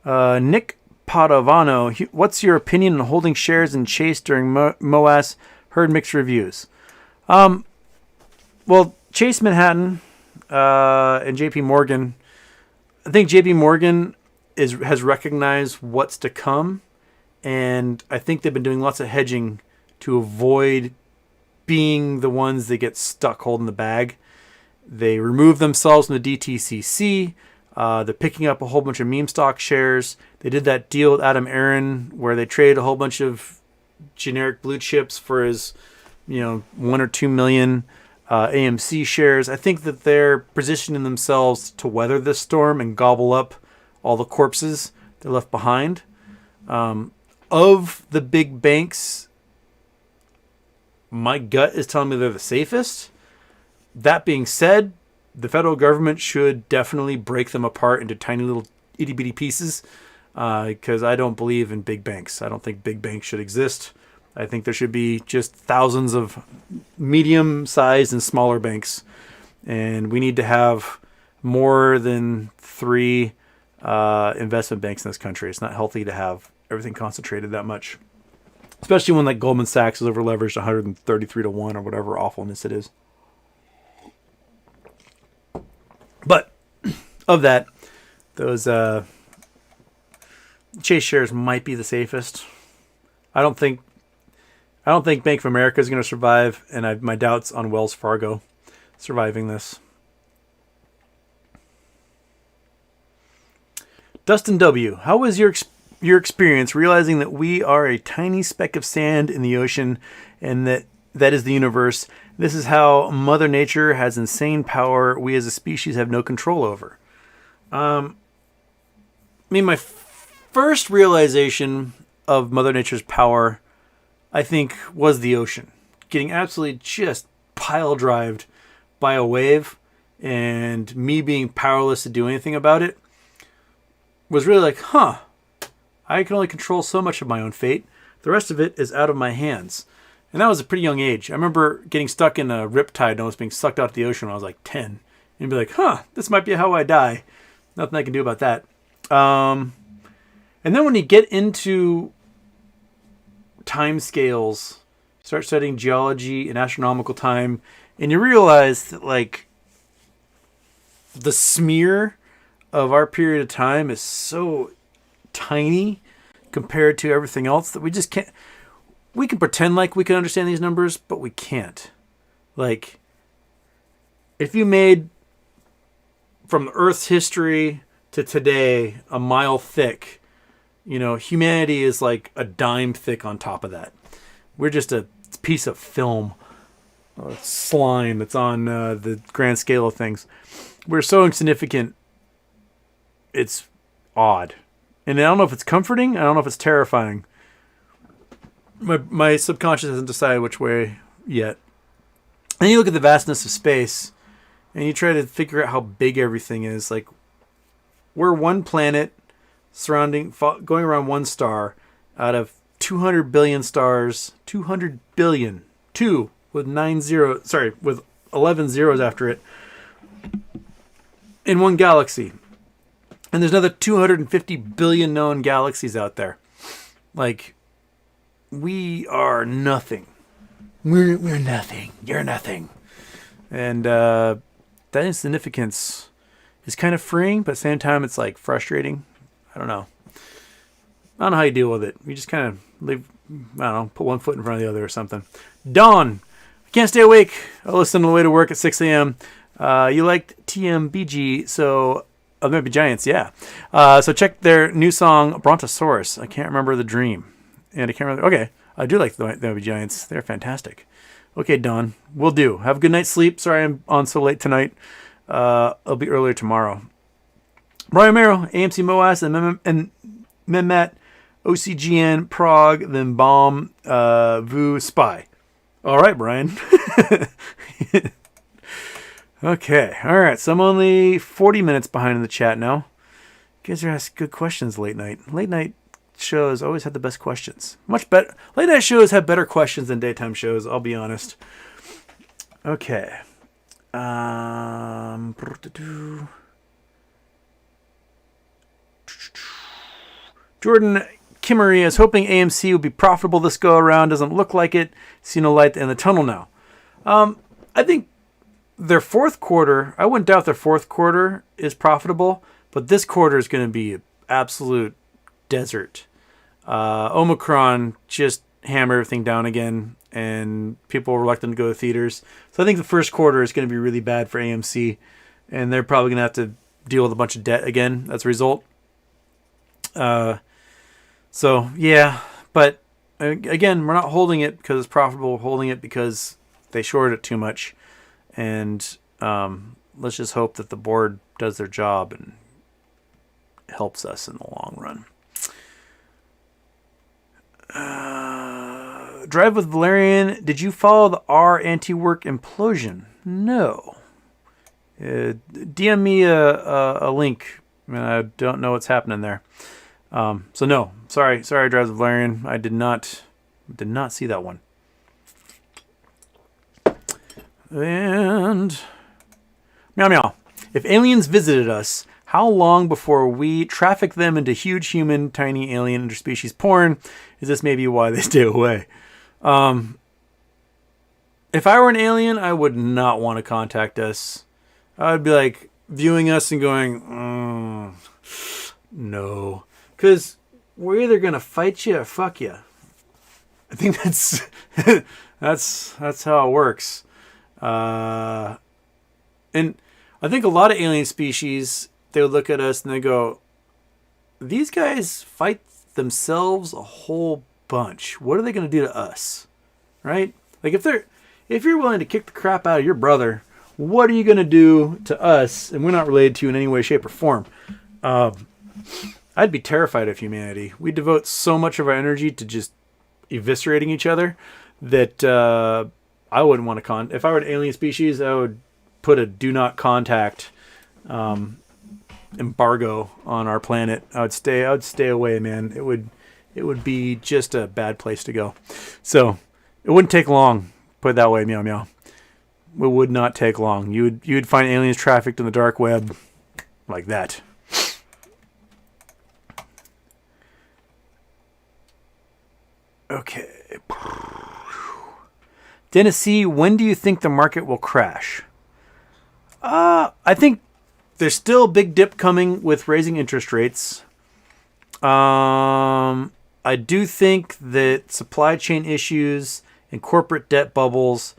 Nick Padovano, what's your opinion on holding shares in Chase during MOAS? Heard mixed reviews. Well, Chase Manhattan and JP Morgan, I think JP Morgan has recognized what's to come, and I think they've been doing lots of hedging to avoid being the ones that get stuck holding the bag. They remove themselves from the DTCC. They're picking up a whole bunch of meme stock shares. They did that deal with Adam Aaron where they traded a whole bunch of generic blue chips for his, 1 or 2 million AMC shares. I think that they're positioning themselves to weather this storm and gobble up all the corpses they left behind. Of the big banks, my gut is telling me they're the safest. That being said, the federal government should definitely break them apart into tiny little itty bitty pieces, because I don't believe in big banks. I don't think big banks should exist. I think there should be just thousands of medium-sized and smaller banks And we need to have more than 3 investment banks in this country. It's not healthy to have everything concentrated that much, especially when like Goldman Sachs is over leveraged 133 to 1 or whatever awfulness it is. But of that, those Chase shares might be the safest. I don't think Bank of America is going to survive, and I have my doubts on Wells Fargo surviving this. Dustin W., how was your experience realizing that we are a tiny speck of sand in the ocean and that is the universe? This is how Mother Nature has insane power we as a species have no control over. I mean, my first realization of Mother Nature's power, I think, was the ocean. Getting absolutely just pile-drived by a wave and me being powerless to do anything about it was really like, I can only control so much of my own fate. The rest of it is out of my hands. And that was a pretty young age. I remember getting stuck in a riptide and almost being sucked out to the ocean when I was like 10. And be like, this might be how I die. Nothing I can do about that. And then when you get into time scales, start studying geology and astronomical time, and you realize that like the smear of our period of time is so tiny compared to everything else that we just can't. We can pretend like we can understand these numbers, but we can't. Like, if you made from Earth's history to today a mile thick, humanity is like a dime thick on top of that. We're just a piece of film, slime that's on the grand scale of things. We're so insignificant, it's odd. And I don't know if it's comforting, I don't know if it's terrifying. My subconscious hasn't decided which way yet. And you look at the vastness of space, and you try to figure out how big everything is. Like, we're one planet going around one star out of 200 billion stars. 200 billion. 2 with 11 zeros after it. In one galaxy. And there's another 250 billion known galaxies out there. Like, we are nothing. We're nothing. You're nothing. And that insignificance is kind of freeing, but at the same time, it's like frustrating. I don't know how you deal with it. You just kind of leave, put one foot in front of the other or something. Dawn, I can't stay awake. I listen on the way to work at 6 a.m. You liked TMBG, so maybe Giants, yeah. So check their new song, Brontosaurus. I can't remember the dream. And I can't remember. Okay, I do like the maybe Giants. They're fantastic. Okay, Don, will do. Have a good night's sleep. Sorry I'm on so late tonight. I'll be earlier tomorrow. Brian Mero, AMC Moas, and Mehmet, OCGN, Prague, then Bomb, Vu, Spy. All right, Brian. Okay, all right. So I'm only 40 minutes behind in the chat now. You guys are asking good questions late night. Late night shows always had the best questions. Much better. Late night shows have better questions than daytime shows, I'll be honest. Okay. Jordan Kimmery is hoping AMC will be profitable this go around. Doesn't look like it. See no light in the tunnel now. I think their fourth quarter, I wouldn't doubt their fourth quarter is profitable, but this quarter is going to be absolute desert. Omicron just hammered everything down again, and people are reluctant to go to theaters. So I think the first quarter is going to be really bad for AMC, and they're probably going to have to deal with a bunch of debt again as a result. So yeah, but again, we're not holding it because it's profitable. We're holding it because they shorted it too much, and let's just hope that the board does their job and helps us in the long run. Drive with Valerian. Did you follow the R anti-work implosion? No. DM me a link. I don't know what's happening there. So no. Sorry, Drive with Valerian. I did not see that one. And Meow meow. If aliens visited us, how long before we traffic them into huge human, tiny alien interspecies porn? Is this maybe why they stay away? If I were an alien, I would not want to contact us. I would be like viewing us and going, no. Because we're either going to fight you or fuck you. I think that's how it works. And I think a lot of alien species, they would look at us and they go, these guys fight themselves a whole bunch. What are they going to do to us? Right? Like if you're willing to kick the crap out of your brother, what are you going to do to us? And we're not related to you in any way, shape, or form. I'd be terrified of humanity. We devote so much of our energy to just eviscerating each other that I wouldn't want to if I were an alien species, I would put a do not contact embargo on our planet. I would stay away, man. It would be just a bad place to go. So it wouldn't take long. Put it that way, meow meow. It would not take long. You would find aliens trafficked in the dark web like that. Okay. Dennis C., when do you think the market will crash? I think there's still a big dip coming with raising interest rates. I do think that supply chain issues and corporate debt bubbles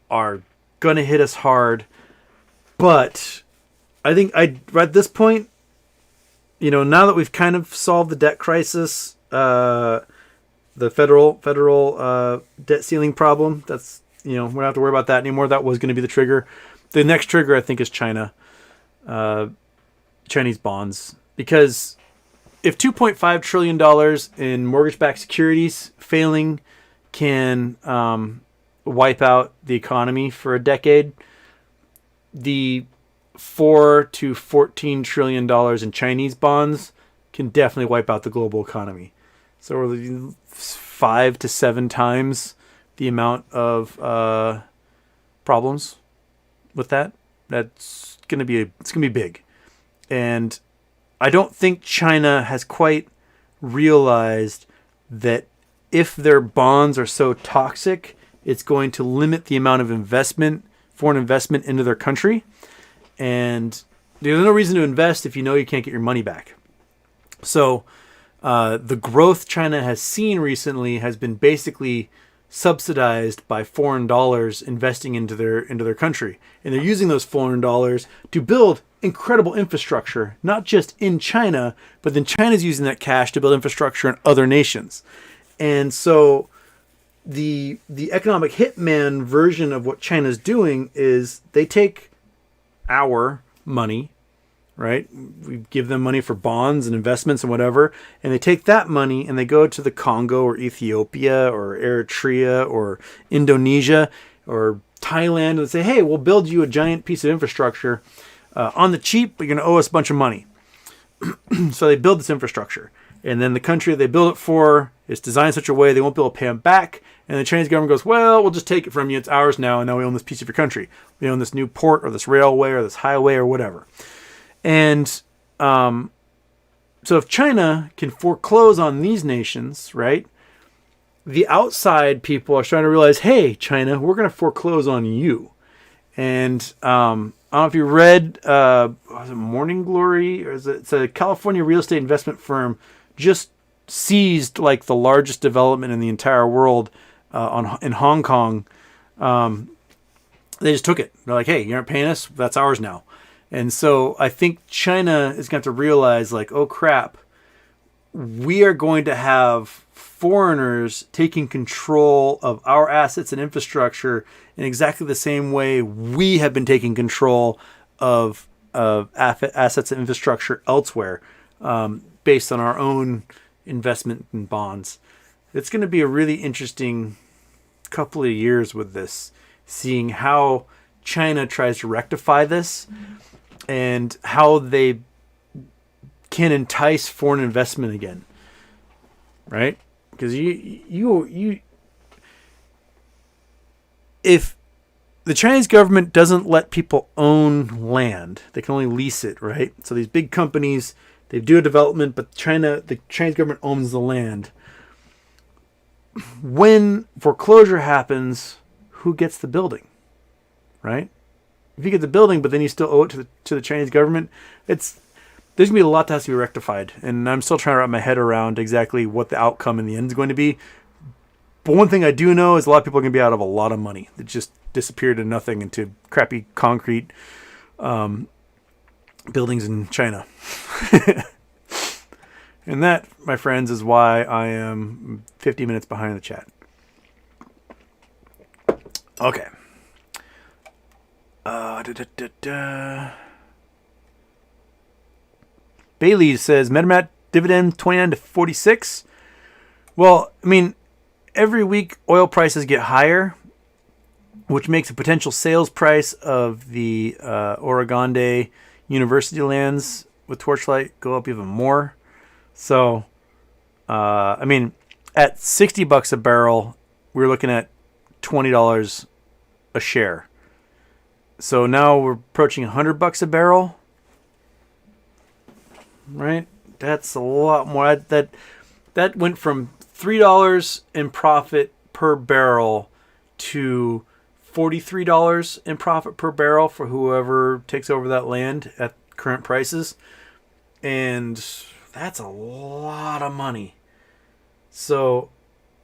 are going to hit us hard. But I think at this point, now that we've kind of solved the debt crisis, the federal debt ceiling problem, that's, we don't have to worry about that anymore. That was going to be the trigger. The next trigger, I think, is China, Chinese bonds. Because if $2.5 trillion in mortgage-backed securities failing can wipe out the economy for a decade, the $4 to $14 trillion in Chinese bonds can definitely wipe out the global economy. So we're 5 to 7 times the amount of problems with that. It's gonna be big, and I don't think China has quite realized that if their bonds are so toxic, it's going to limit the amount of foreign investment into their country, and there's no reason to invest if you know you can't get your money back. So the growth China has seen recently has been basically subsidized by foreign dollars investing into their country, and they're using those foreign dollars to build incredible infrastructure, not just in China, but then China's using that cash to build infrastructure in other nations. And so the economic hitman version of what China's doing is they take our money, right? We give them money for bonds and investments and whatever, and they take that money and they go to the Congo or Ethiopia or Eritrea or Indonesia or Thailand and say, hey, we'll build you a giant piece of infrastructure on the cheap, but you're going to owe us a bunch of money. So they build this infrastructure, and then the country they build it for is designed in such a way they won't be able to pay them back, and the Chinese government goes, well, we'll just take it from you, it's ours now, and now we own this piece of your country. We own this new port or this railway or this highway or whatever. And so if China can foreclose on these nations, right, the outside people are starting to realize, hey, China, we're going to foreclose on you. And I don't know if you read, was it Morning Glory? Or it's a California real estate investment firm just seized like the largest development in the entire world in Hong Kong. They just took it. They're like, hey, you aren't paying us? That's ours now. And so I think China is going to have to realize, like, oh, crap, we are going to have foreigners taking control of our assets and infrastructure in exactly the same way we have been taking control of assets and infrastructure elsewhere based on our own investment in bonds. It's going to be a really interesting couple of years with this, seeing how China tries to rectify this and how they can entice foreign investment again, right? Because if the Chinese government doesn't let people own land. They can only lease it, right? So these big companies, they do a development, but the Chinese government owns the land. When foreclosure happens, who gets the building, right? If you get the building, but then you still owe it to the Chinese government, there's going to be a lot that has to be rectified. And I'm still trying to wrap my head around exactly what the outcome in the end is going to be. But one thing I do know is a lot of people are going to be out of a lot of money that just disappeared into nothing, into crappy concrete buildings in China. And that, my friends, is why I am 50 minutes behind the chat. Okay. Bailey says, MetaMat dividend 29 to 46. Well, I mean, every week oil prices get higher, which makes the potential sales price of the Oregon University lands with Torchlight go up even more. So, I mean, at $60 a barrel, we're looking at $20 a share. So now we're approaching $100 a barrel, right? That's a lot more. That went from $3 in profit per barrel to $43 in profit per barrel for whoever takes over that land at current prices. And that's a lot of money. So,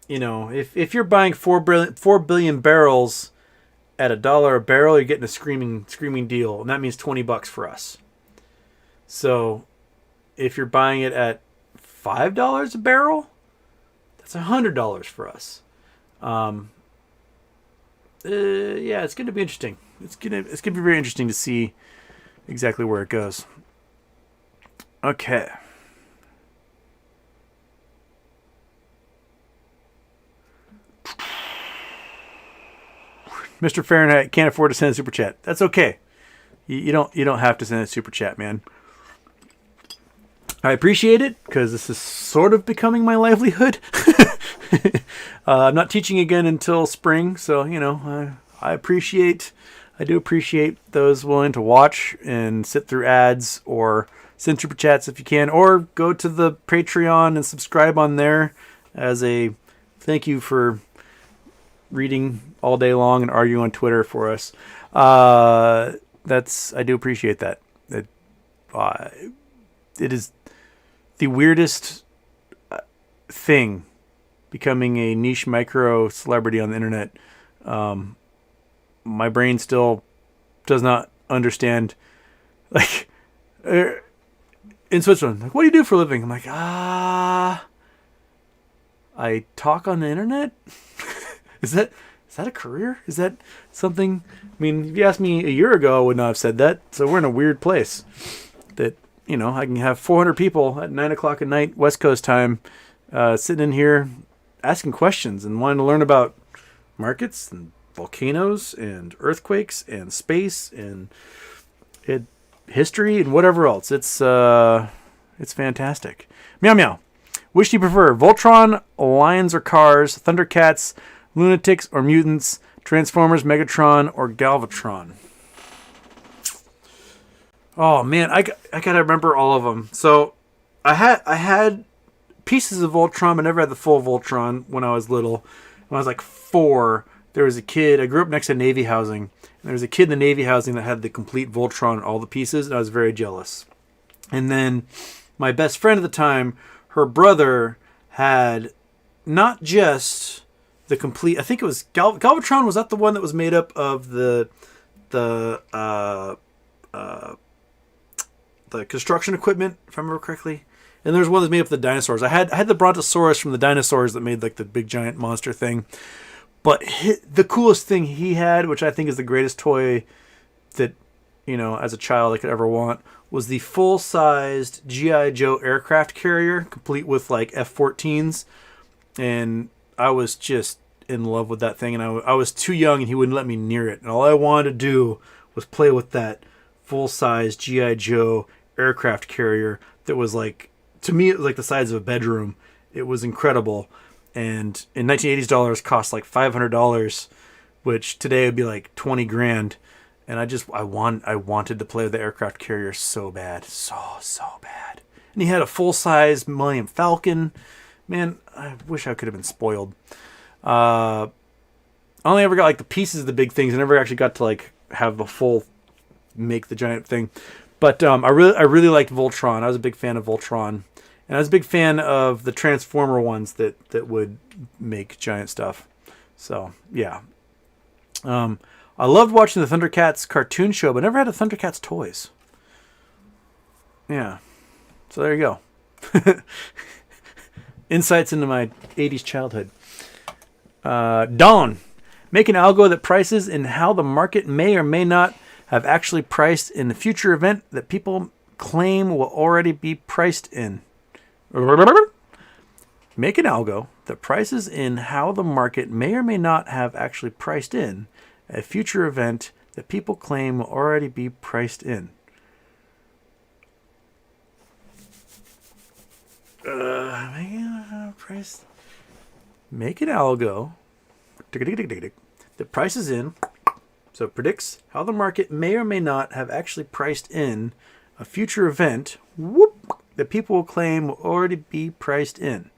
you know, if you're buying 4 billion barrels at $1 a barrel, you're getting a screaming deal. And that means $20 for us. So if you're buying it at $5 a barrel, that's $100 for us. Yeah, it's going to be interesting. It's going to be very interesting to see exactly where it goes. Okay. Mr. Fahrenheit can't afford to send a super chat. That's okay. You don't have to send a super chat, man. I appreciate it because this is sort of becoming my livelihood. I'm not teaching again until spring, so you know I do appreciate those willing to watch and sit through ads or send super chats if you can, or go to the Patreon and subscribe on there as a thank you for reading all day long and arguing on Twitter for us. I do appreciate that. It is the weirdest thing, becoming a niche micro celebrity on the internet. My brain still does not understand, like, in Switzerland, like, what do you do for a living? I'm like, I talk on the internet. Is that a career? Is that something? I mean, if you asked me a year ago, I would not have said that. So we're in a weird place that, you know, I can have 400 people at 9 o'clock at night, West Coast time, sitting in here asking questions and wanting to learn about markets and volcanoes and earthquakes and space and history and whatever else. It's fantastic. Meow meow. Which do you prefer? Voltron, Lions or Cars, Thundercats, Lunatics or Mutants, Transformers, Megatron, or Galvatron? Oh man, I gotta remember all of them. So I had pieces of Voltron, but never had the full Voltron when I was little. When I was like 4, there was a kid. I grew up next to Navy housing, and there was a kid in the Navy housing that had the complete Voltron, all the pieces, and I was very jealous. And then my best friend at the time, her brother had not just the complete. I think it was Galvatron. Was that the one that was made up of the construction equipment, if I remember correctly? And there's one that's made up of the dinosaurs. I had the Brontosaurus from the dinosaurs that made like the big giant monster thing. But the coolest thing he had, which I think is the greatest toy that, you know, as a child I could ever want, was the full-sized G.I. Joe aircraft carrier, complete with like F-14s. And I was just in love with that thing. And I was too young and he wouldn't let me near it. And all I wanted to do was play with that full-sized G.I. Joe aircraft carrier that was like, to me, it was like the size of a bedroom. It was incredible. And in 1980s dollars, cost like $500 which today would be like 20 grand. And I wanted to play with the aircraft carrier so bad. So bad. And he had a full-size Millennium Falcon. Man, I wish I could have been spoiled. I only ever got like the pieces of the big things. I never actually got to like have the full make the giant thing. But I really liked Voltron. I was a big fan of Voltron. And I was a big fan of the Transformer ones that would make giant stuff. So, yeah. I loved watching the Thundercats cartoon show, but never had a Thundercats toys. Yeah. So there you go. Insights into my 80s childhood. Dawn. Make an algo that prices in how the market may or may not have actually priced in the future event that people claim will already be priced in. Make an algo that prices in how the market may or may not have actually priced in a future event that people claim will already be priced in. Make an algo that prices in, so it predicts how the market may or may not have actually priced in a future event that people will claim will already be priced in.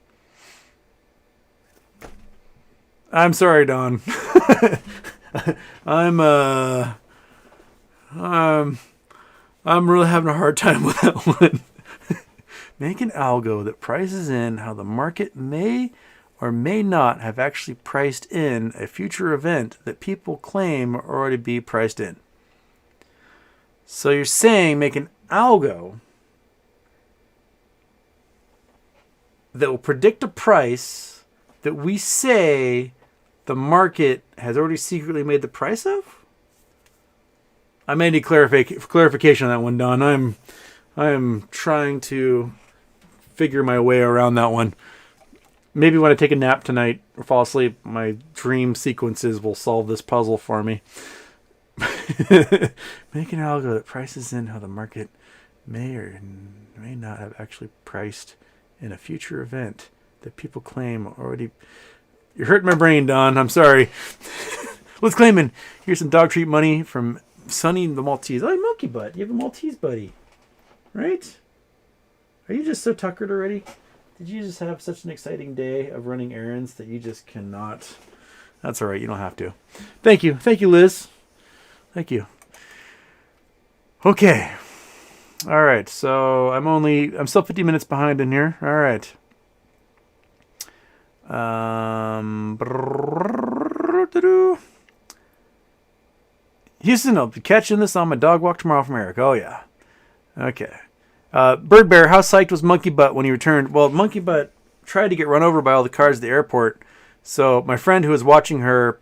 I'm sorry, Don. I'm really having a hard time with that one. Make an algo that prices in how the market may or may not have actually priced in a future event that people claim will already be priced in. So you're saying make an algo that will predict a price that we say the market has already secretly made the price of? I may need clarification on that one, Don. I am trying to figure my way around that one. Maybe when I take a nap tonight or fall asleep, my dream sequences will solve this puzzle for me. Make an algo that prices in how the market may or may not have actually priced in a future event that people claim already... You're hurting my brain, Don. I'm sorry. Let's claim in. Here's some dog treat money from Sonny the Maltese. Oh, Monkey Butt. You have a Maltese buddy. Right? Are you just so tuckered already? Did you just have such an exciting day of running errands that you just cannot? That's all right. You don't have to. Thank you. Thank you, Liz. Thank you. Okay. All right. So I'm still 50 minutes behind in here. All right. Houston, I'll be catching this on my dog walk tomorrow from Eric. Oh, yeah. Okay. Bird Bear, how psyched was Monkey Butt when he returned? Well, Monkey Butt tried to get run over by all the cars at the airport. So my friend who was watching her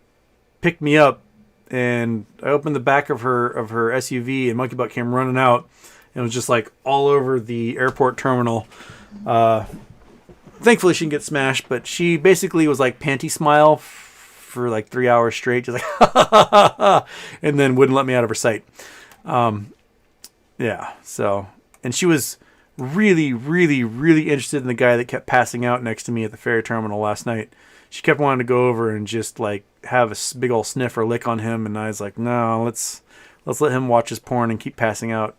picked me up, and I opened the back of her SUV, and Monkey Butt came running out and was just like all over the airport terminal. Thankfully, she didn't get smashed, but she basically was like panty smile for like 3 hours straight, just like ha ha ha ha, and then wouldn't let me out of her sight. Yeah, so, and she was really, really, really interested in the guy that kept passing out next to me at the ferry terminal last night. She kept wanting to go over and just like have a big old sniff or lick on him, and I was like, no, let's let him watch his porn and keep passing out.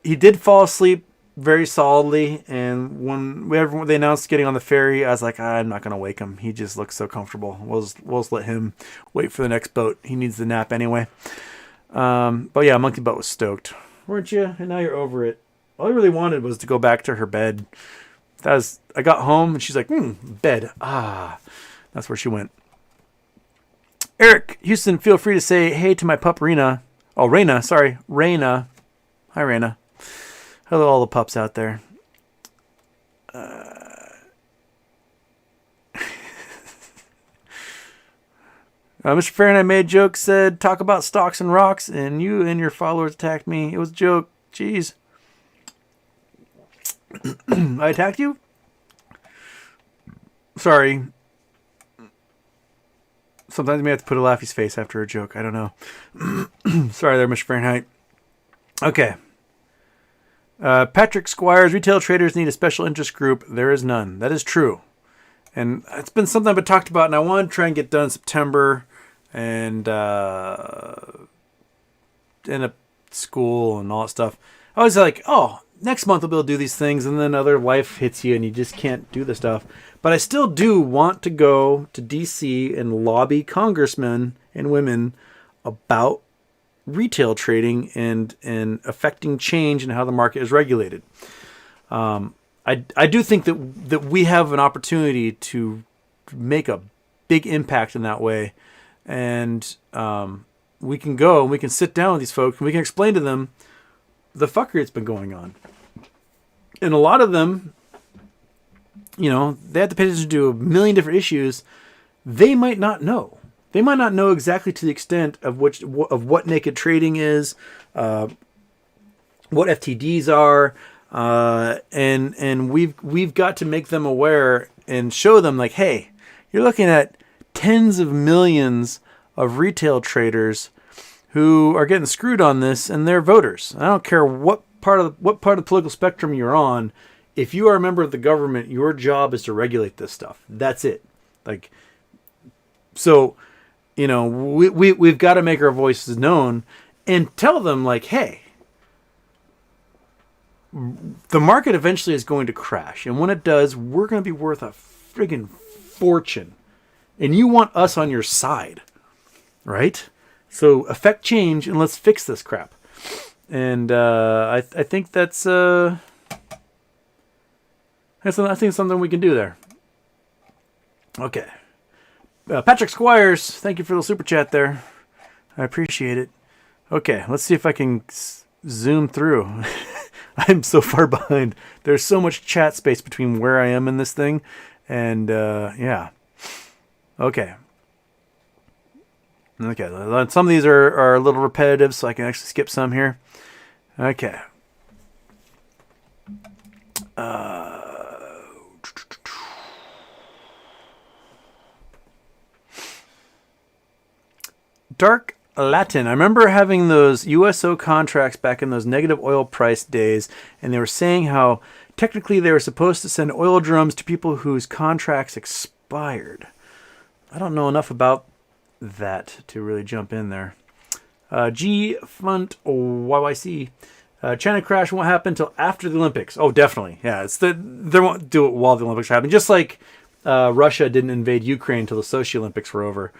He did fall asleep very solidly, and when they announced getting on the ferry, I was like, I'm not going to wake him. He just looks so comfortable. We'll just let him wait for the next boat. He needs the nap anyway. But yeah, Monkey Butt was stoked. Weren't you? And now you're over it. All I really wanted was to go back to her bed. I got home, and she's like, bed. That's where she went. Eric, Houston, feel free to say hey to my pup, Raina. Oh, Raina. Sorry. Raina. Hi, Raina. Hello, all the pups out there. Mr. Fahrenheit made a joke, said, talk about stocks and rocks, and you and your followers attacked me. It was a joke. Jeez. I attacked you? Sorry. Sometimes you may have to put a laughy's face after a joke. I don't know. Sorry there, Mr. Fahrenheit. Okay. Patrick Squires, retail traders need a special interest group. There is none. That is true. And it's been something I've been talked about, and I want to try and get done in September, and end up school and all that stuff. I was like, oh, next month I'll be able to do these things, and then other life hits you and you just can't do the stuff. But I still do want to go to DC and lobby congressmen and women about retail trading and affecting change and how the market is regulated. I do think that we have an opportunity to make a big impact in that way, and we can go and we can sit down with these folks and we can explain to them the fuckery that's been going on. And a lot of them, they have to pay attention to a million different issues. They might not know. They might not know exactly to the extent of what naked trading is, what FTDs are, and we've got to make them aware and show them like, hey, you're looking at tens of millions of retail traders who are getting screwed on this, and they're voters. I don't care what part of the political spectrum you're on. If you are a member of the government, your job is to regulate this stuff. That's it. We've got to make our voices known and tell them like, hey, the market eventually is going to crash, and when it does, we're going to be worth a friggin' fortune, and you want us on your side, right? So affect change and let's fix this crap. And I think that's I think something we can do there. Okay. Patrick Squires, thank you for the super chat there. I appreciate it. Okay, let's see if I can zoom through. I'm so far behind. There's so much chat space between where I am in this thing. And yeah. Okay. Okay, some of these are a little repetitive, so I can actually skip some here. Okay. Dark Latin. I remember having those USO contracts back in those negative oil price days, and they were saying how technically they were supposed to send oil drums to people whose contracts expired. I don't know enough about that to really jump in there. G Fund YYC. China crash won't happen until after the Olympics. Oh, definitely. Yeah, they won't do it while the Olympics are happening. Just like Russia didn't invade Ukraine until the Sochi Olympics were over.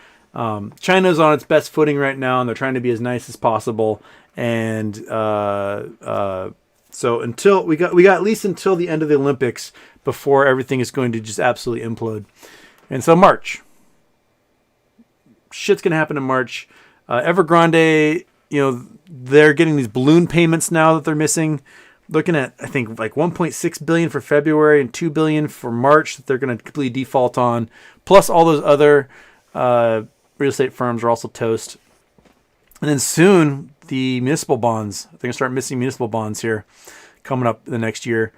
China's on its best footing right now, and they're trying to be as nice as possible. And so until we got at least until the end of the Olympics before everything is going to just absolutely implode. And so March. Shit's gonna happen in March. Evergrande, they're getting these balloon payments now that they're missing. Looking at, I think, like 1.6 billion for February and 2 billion for March that they're going to completely default on. Plus, all those other real estate firms are also toast. And then soon, the municipal bonds. They're going to start missing municipal bonds here coming up the next year,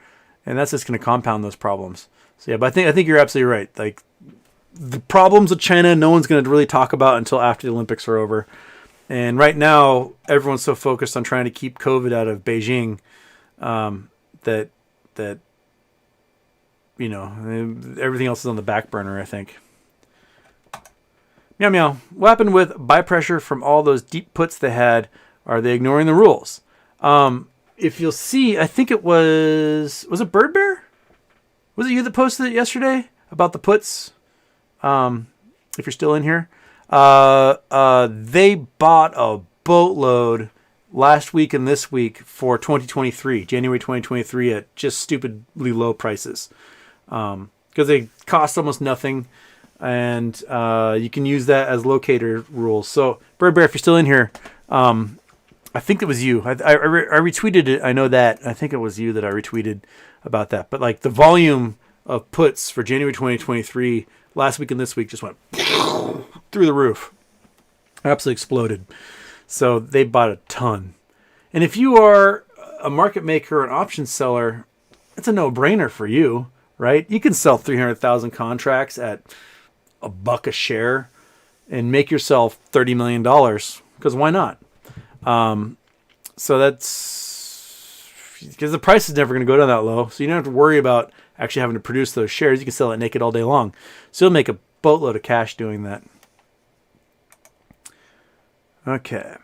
and that's just going to compound those problems. So yeah, but I think you're absolutely right. Like, the problems with China, no one's going to really talk about until after the Olympics are over. And right now, everyone's so focused on trying to keep COVID out of Beijing that everything else is on the back burner, I think. Meow meow. What happened with buy pressure from all those deep puts they had? Are they ignoring the rules? If you'll see, I think it was it Bird Bear? Was it you that posted it yesterday about the puts? If you're still in here, they bought a boatload last week and this week for 2023, January 2023, at just stupidly low prices. Because they cost almost nothing, and you can use that as locator rules. So, Bird Bear, if you're still in here, I think it was you. I retweeted it. I know that. I think it was you that I retweeted about that. But like the volume of puts for January 2023 last week and this week just went through the roof. Absolutely exploded. So they bought a ton. And if you are a market maker or an option seller, it's a no-brainer for you, right? You can sell 300,000 contracts at $1 a share and make yourself $30 million, because why not? So that's because the price is never going to go down that low. So you don't have to worry about actually having to produce those shares. You can sell it naked all day long. So you'll make a boatload of cash doing that. Okay.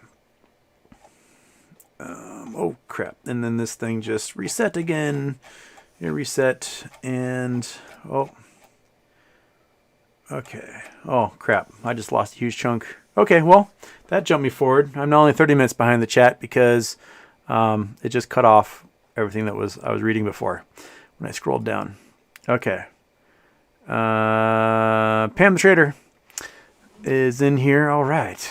Oh, crap. And then this thing just reset again. Here, reset. And, oh. Okay. Oh, crap. I just lost a huge chunk. Okay, well, that jumped me forward. I'm not only 30 minutes behind the chat because it just cut off everything that I was reading before when I scrolled down. Okay. Pam the Trader is in here. All right.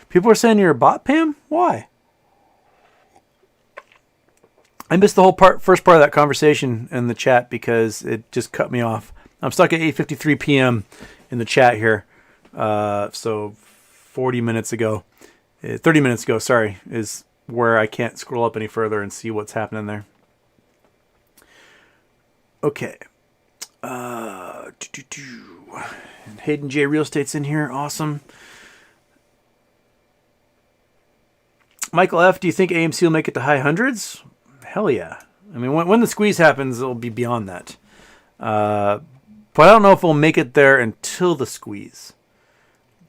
People are saying you're a bot, Pam? Why? I missed the whole first part of that conversation in the chat because it just cut me off. I'm stuck at 8:53 p.m. in the chat here. So 30 minutes ago, sorry, is where I can't scroll up any further and see what's happening there. Okay. And Hayden J. Real Estate's in here. Awesome. Michael F., do you think AMC will make it to high hundreds? Hell yeah. I mean, when the squeeze happens, it'll be beyond that. But I don't know if we'll make it there until the squeeze.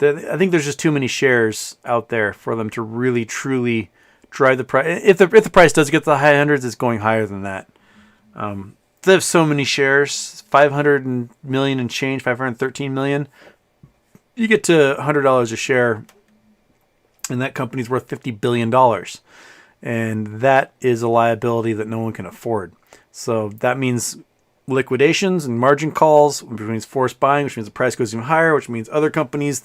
I think there's just too many shares out there for them to really, truly drive the price. If the price does get to the high hundreds, it's going higher than that. They have so many shares, 500 million and change, 513 million. You get to $100 a share, and that company's worth $50 billion. And that is a liability that no one can afford. So that means liquidations and margin calls, which means forced buying, which means the price goes even higher, which means other companies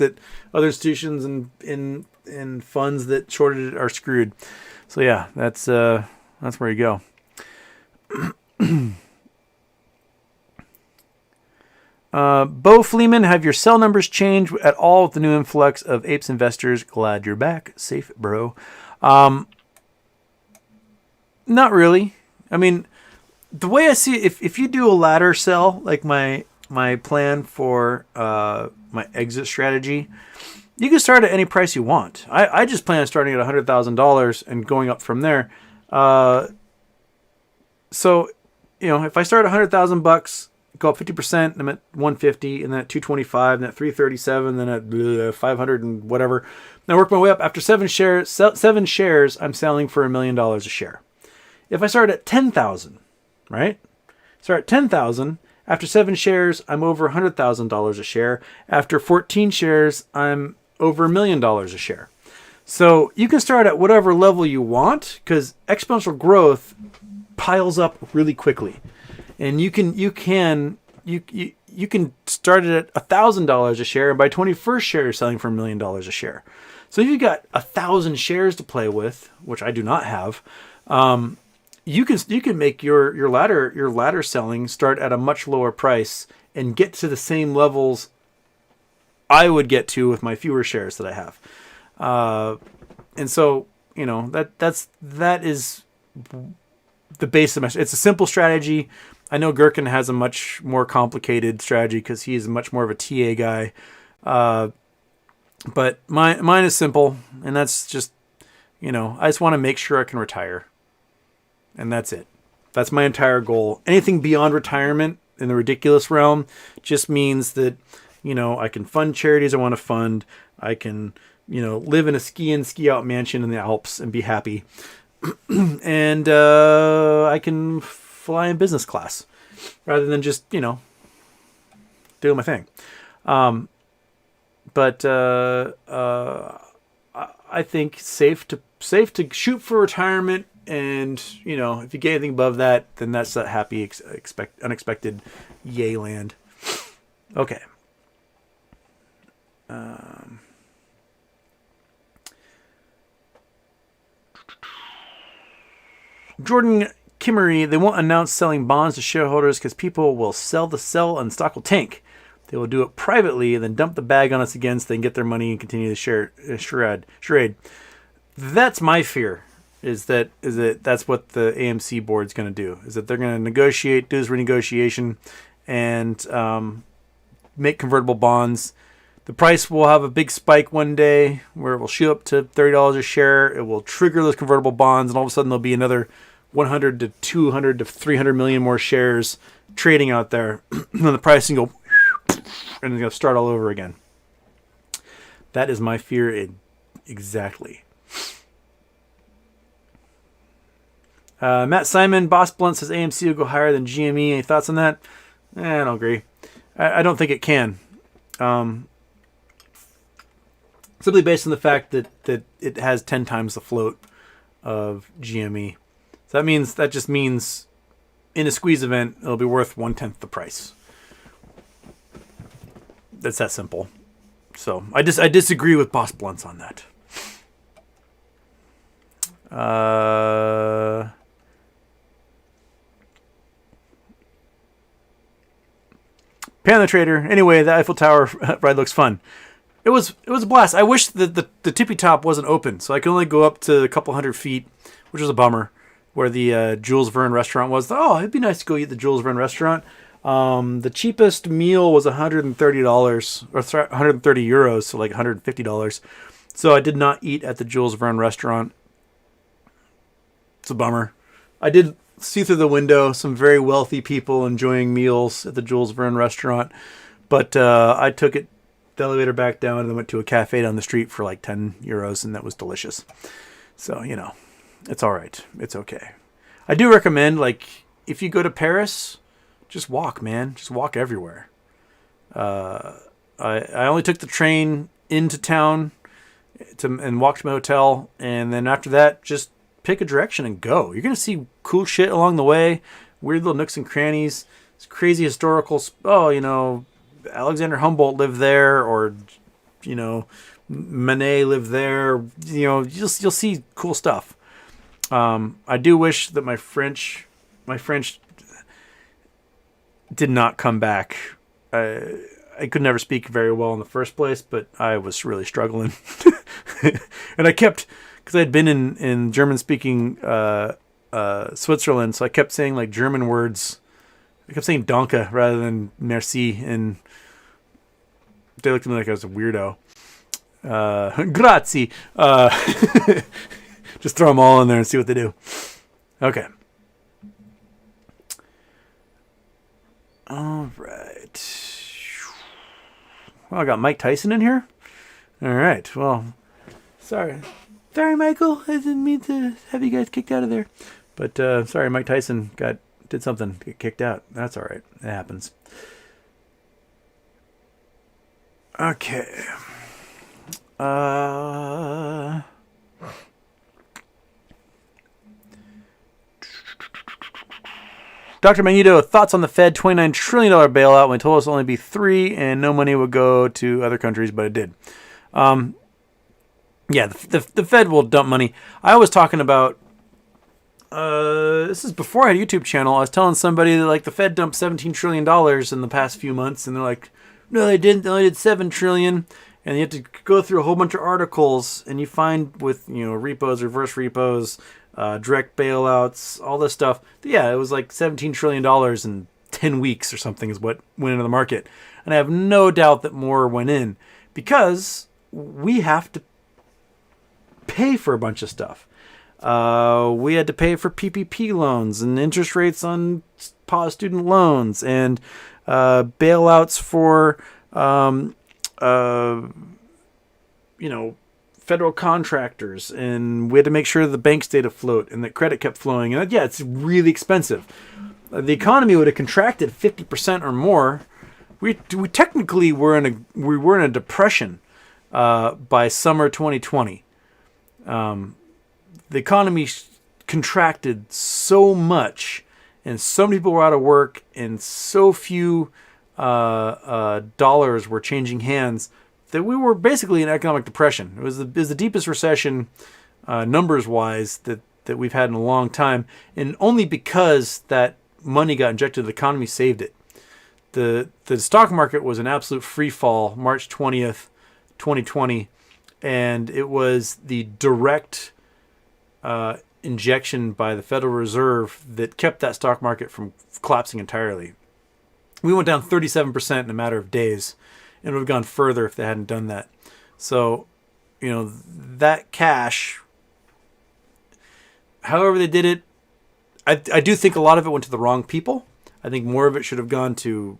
other institutions and funds that shorted it are screwed. So yeah, that's where you go. Bo Fleeman, have your cell numbers changed at all with the new influx of apes investors? Glad you're back. Safe, bro. Not really. I mean, the way I see it, if you do a ladder sell, like my plan for my exit strategy, you can start at any price you want. I just plan on starting at $100,000 and going up from there. So, if I start $100,000, go up 50%, I'm at 150, and then at 225, and at 337, then at 500 and whatever. Now I work my way up. After 7 shares, I'm selling for $1 million a share. If I start at 10,000, right? Start at 10,000. After 7 shares, I'm over $100,000 a share. After 14 shares, I'm over $1 million a share. So you can start at whatever level you want because exponential growth piles up really quickly. And you can start it at $1,000 a share, and by 21st share, you're selling for $1 million a share. So if you've got 1,000 shares to play with, which I do not have, you can make your ladder selling start at a much lower price and get to the same levels I would get to with my fewer shares that I have. And so that is the base of my. It's a simple strategy. I know Gherkin has a much more complicated strategy because he is much more of a TA guy. But mine is simple, and that's just, I just want to make sure I can retire. And that's it. That's my entire goal. Anything beyond retirement in the ridiculous realm just means that, I can fund charities I want to fund. I can, live in a ski in, ski out mansion in the Alps and be happy. And I can fly in business class rather than just, doing my thing. But I think safe to shoot for retirement. And, if you get anything above that, then that's that happy, unexpected yay land. Okay. Jordan Kimmery, they won't announce selling bonds to shareholders because people will sell the sell and stock will tank. They will do it privately and then dump the bag on us again so they can get their money and continue the charade. That's my fear. Is that that's what the AMC board's going to do? Is that they're going to do this renegotiation and make convertible bonds The price will have a big spike one day where it will shoot up to $30 a share. It will trigger those convertible bonds, and all of a sudden there'll be another 100 to 200 to 300 million more shares trading out there. And the price can go and it's going to start all over again. That is my fear exactly. Matt Simon, Boss Blunt says AMC will go higher than GME. Any thoughts on that? I don't agree. I don't think it can. Simply based on the fact that it has 10 times the float of GME. So that just means in a squeeze event, it'll be worth 1/10 the price. That's that simple. So I disagree with Boss Blunts on that. Panda Trader. Anyway, the Eiffel Tower ride looks fun. It was a blast. I wish that the tippy top wasn't open, so I could only go up to a couple hundred feet, which was a bummer, where the Jules Verne restaurant was. Oh, it'd be nice to go eat the Jules Verne restaurant. The cheapest meal was $130 or €130, so like $150. So I did not eat at the Jules Verne restaurant. It's a bummer. I did see through the window some very wealthy people enjoying meals at the Jules Verne restaurant, but I took the elevator back down and then went to a cafe down the street for like €10, and that was delicious. So, it's all right. It's okay. I do recommend, like, if you go to Paris, just walk, man. Just walk everywhere. I only took the train into town and walked to my hotel, and then after that, just pick a direction and go. You're going to see cool shit along the way, weird little nooks and crannies, crazy historical, Alexander Humboldt lived there, or, Manet lived there. You'll see cool stuff. I do wish that my French did not come back. I could never speak very well in the first place, but I was really struggling. And I kept, because I had been in German-speaking Switzerland, so I kept saying like German words. I kept saying danke rather than merci, and they looked at me like I was a weirdo. Grazie. Just throw them all in there and see what they do. Okay. All right. Well, I got Mike Tyson in here. All right. Well, sorry, Michael. I didn't mean to have you guys kicked out of there. But sorry, Mike Tyson did something, get kicked out. That's all right. It happens. Okay. Dr. Magneto, thoughts on the Fed $29 trillion bailout when they told us only be $3 and no money would go to other countries, but it did. Yeah, the Fed will dump money. I was talking about, this is before I had a YouTube channel. I was telling somebody that like the Fed dumped $17 trillion in the past few months, and they're like, no, they didn't. They only did $7 trillion. And you have to go through a whole bunch of articles, and you find with repos, reverse repos, direct bailouts, all this stuff. Yeah, it was like $17 trillion in 10 weeks or something is what went into the market. And I have no doubt that more went in because we have to pay for a bunch of stuff. We had to pay for PPP loans and interest rates on pause student loans and bailouts for federal contractors, and we had to make sure the bank stayed afloat and that credit kept flowing. And yeah, it's really expensive. The economy would have contracted 50% or more. We technically were in a depression by summer 2020. The economy contracted so much, and so many people were out of work, and so few dollars were changing hands that we were basically in economic depression. It was the deepest recession, numbers-wise, that we've had in a long time, and only because that money got injected, the economy saved it. The stock market was an absolute free fall, March 20th, 2020, and it was the direct injection by the Federal Reserve that kept that stock market from collapsing entirely. We went down 37% in a matter of days. and it would have gone further if they hadn't done that. So, that cash, however they did it, I do think a lot of it went to the wrong people. I think more of it should have gone to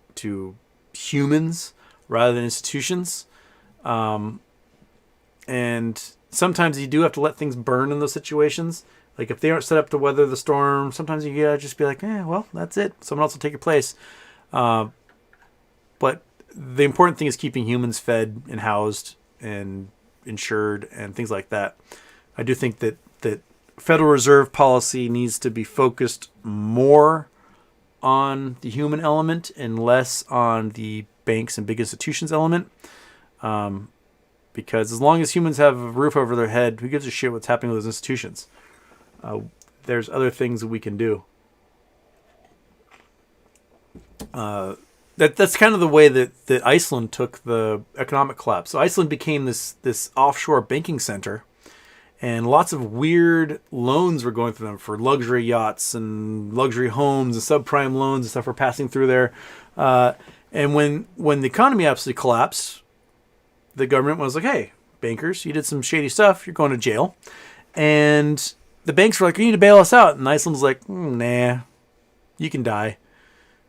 humans rather than institutions. And sometimes you do have to let things burn in those situations. Like if they aren't set up to weather the storm, sometimes you gotta just be like, well, that's it. Someone else will take your place. But the important thing is keeping humans fed and housed and insured and things like that. I do think that Federal Reserve policy needs to be focused more on the human element and less on the banks and big institutions element. Because as long as humans have a roof over their head, who gives a shit what's happening with those institutions? There's other things that we can do. That's kind of the way that Iceland took the economic collapse. So Iceland became this offshore banking center, and lots of weird loans were going through them for luxury yachts and luxury homes and subprime loans and stuff were passing through there. And when the economy absolutely collapsed, the government was like, hey, bankers, you did some shady stuff. You're going to jail. And the banks were like, you need to bail us out. And Iceland was like, nah, you can die.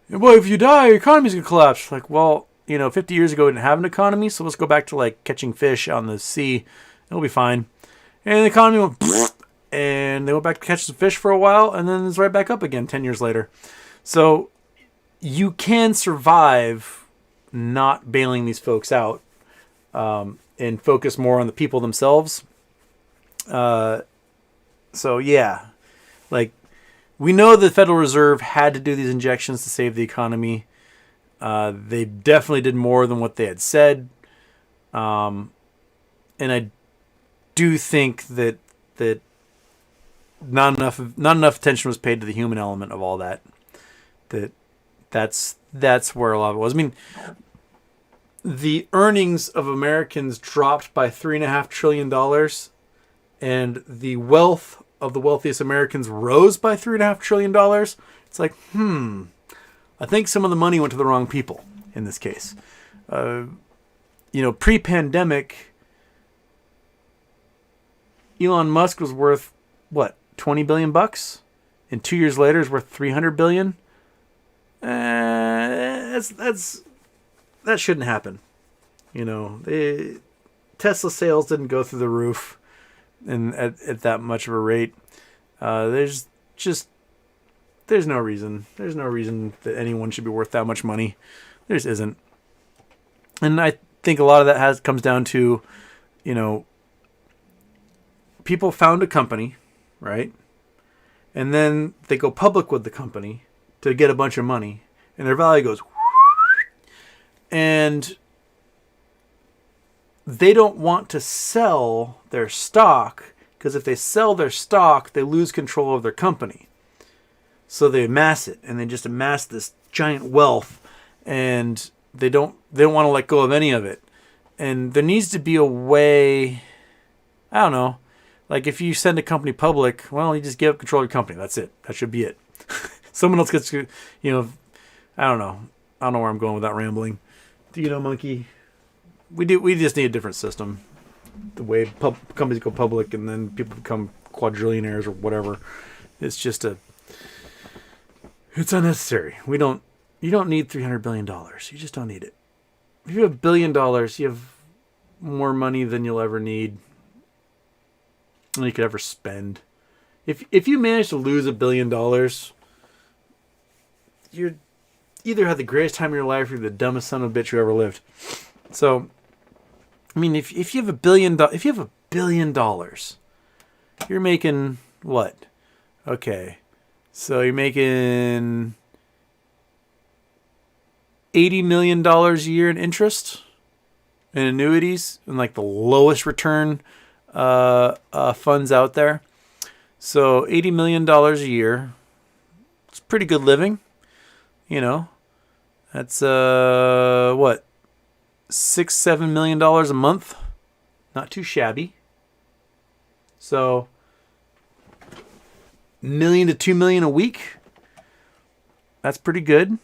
And, boy, if you die, your economy's going to collapse. Like, well, 50 years ago, we didn't have an economy. So let's go back to like catching fish on the sea. It'll be fine. And the economy went, and they went back to catch some fish for a while. And then it's right back up again 10 years later. So you can survive not bailing these folks out. And focus more on the people themselves. So yeah, like we know the Federal Reserve had to do these injections to save the economy. They definitely did more than what they had said. And I do think that not enough attention was paid to the human element of all that. That's where a lot of it was. I mean, the earnings of Americans dropped by $3.5 trillion, and the wealth of the wealthiest Americans rose by $3.5 trillion. It's like, I think some of the money went to the wrong people in this case. Pre-pandemic, Elon Musk was worth what, $20 billion, and 2 years later is worth $300 billion. That shouldn't happen. Tesla sales didn't go through the roof and at that much of a rate. There's no reason. There's no reason that anyone should be worth that much money. There just isn't. And I think a lot of that comes down to, people found a company, right? And then they go public with the company to get a bunch of money, and their value goes, and they don't want to sell their stock, because if they sell their stock, they lose control of their company. So they amass it, and they just amass this giant wealth, and they don't want to let go of any of it. And there needs to be a way, I don't know, like if you send a company public, well, you just give up control of your company. That's it. That should be it. Someone else gets, I don't know. I don't know where I'm going without rambling. Monkey. We just need a different system. The way companies go public and then people become quadrillionaires or whatever. It's just it's unnecessary. You don't need $300 billion. You just don't need it. If you have $1 billion, you have more money than you'll ever need. And you could ever spend. If you manage to lose $1 billion, you're either had the greatest time of your life or you're the dumbest son of a bitch who ever lived. So, I mean, if you have $1 billion, you're making what? Okay, so you're making $80 million a year in interest and annuities and like the lowest return funds out there. So $80 million a year. It's pretty good living. That's what? $6-7 million a month. Not too shabby. So $1 million to $2 million a week. That's pretty good.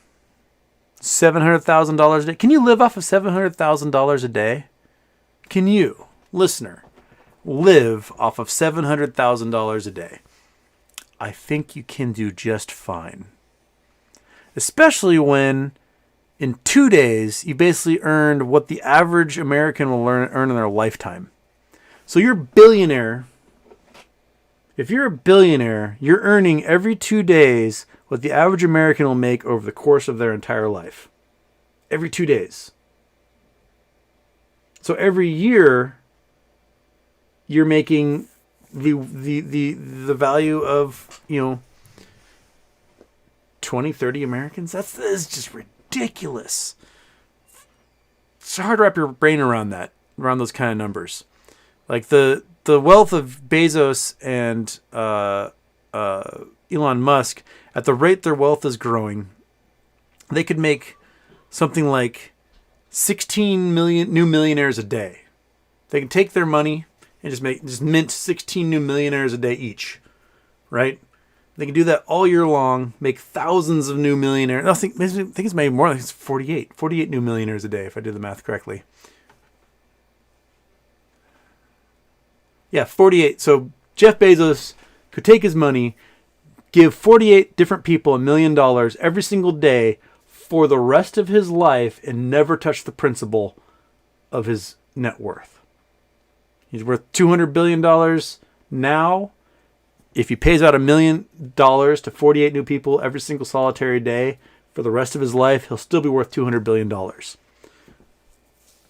$700,000 a day. Can you live off of $700,000 a day? Can you, listener, live off of $700,000 a day? I think you can do just fine. Especially when in 2 days you basically earned what the average American will earn in their lifetime. So you're a billionaire. If you're a billionaire, you're earning every 2 days what the average American will make over the course of their entire life. Every 2 days. So every year, you're making the value of, 20, 30 Americans. That is just ridiculous. It's hard to wrap your brain around those kind of numbers. Like the wealth of Bezos and Elon Musk, at the rate their wealth is growing, they could make something like 16 million new millionaires a day. They can take their money and just mint 16 new millionaires a day each, right? They can do that all year long, make thousands of new millionaires. I think it's maybe more. I think it's 48 new millionaires a day, if I did the math correctly. Yeah, 48. So Jeff Bezos could take his money, give 48 different people $1 million every single day for the rest of his life, and never touch the principal of his net worth. He's worth $200 billion now. If he pays out $1 million to 48 new people every single solitary day for the rest of his life, he'll still be worth $200 billion.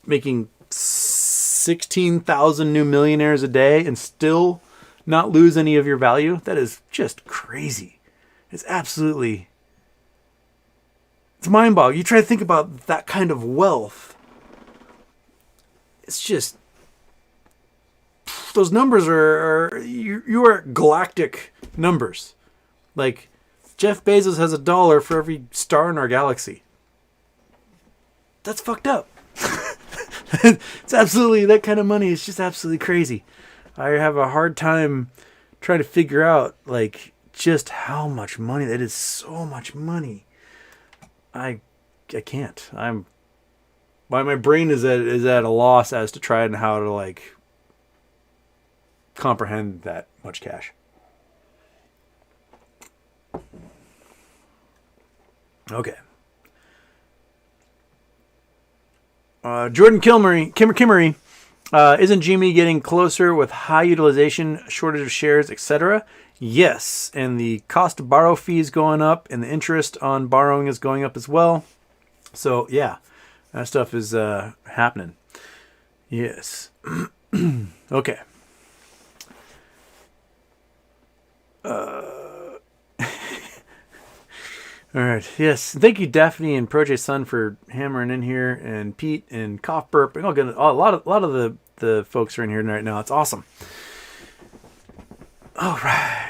Making 16,000 new millionaires a day and still not lose any of your value? That is just crazy. It's mind-boggling. You try to think about that kind of wealth. It's just, those numbers you are galactic numbers. Like, Jeff Bezos has $1 for every star in our galaxy. That's fucked up. It's absolutely, that kind of money is just absolutely crazy. I have a hard time trying to figure out, like, just how much money. That is so much money. I can't. My brain is at a loss as to try and how to, like, comprehend that much cash. Okay. Jordan Kimmery, isn't GME getting closer with high utilization, shortage of shares, etc.? Yes, and the cost to borrow fees going up, and the interest on borrowing is going up as well. So yeah, that stuff is happening. Yes. Okay. All right. Yes. Thank you, Daphne and Project Sun, for hammering in here, and Pete and Cough Burp. And a lot of the folks are in here right now. It's awesome. All right.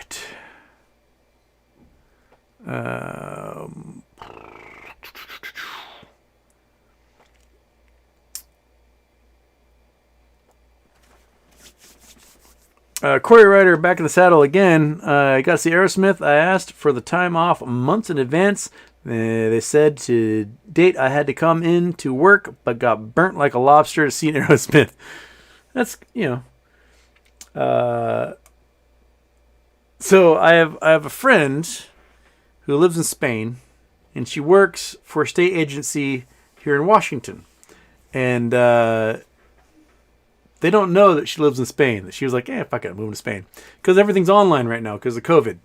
Corey Ryder back in the saddle again. I got to see Aerosmith. I asked for the time off months in advance. They said to date I had to come in to work, but got burnt like a lobster to see Aerosmith. That's, so I have a friend who lives in Spain, and she works for a state agency here in Washington. And they don't know that she lives in Spain. That she was like, fuck it, I'm moving to Spain. Because everything's online right now because of COVID.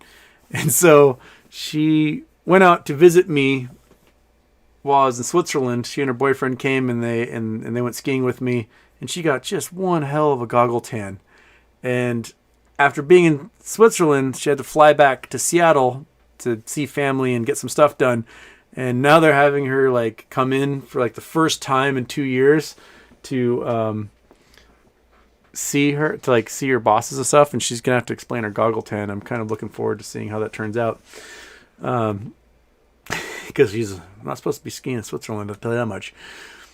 And so she went out to visit me while I was in Switzerland. She and her boyfriend came, and they went skiing with me. And she got just one hell of a goggle tan. And after being in Switzerland, she had to fly back to Seattle to see family and get some stuff done. And now they're having her like come in for like the first time in 2 years to see her bosses and stuff, and she's gonna have to explain her goggle tan. I'm kind of looking forward to seeing how that turns out, because she's not supposed to be skiing in Switzerland, I'll tell you that much.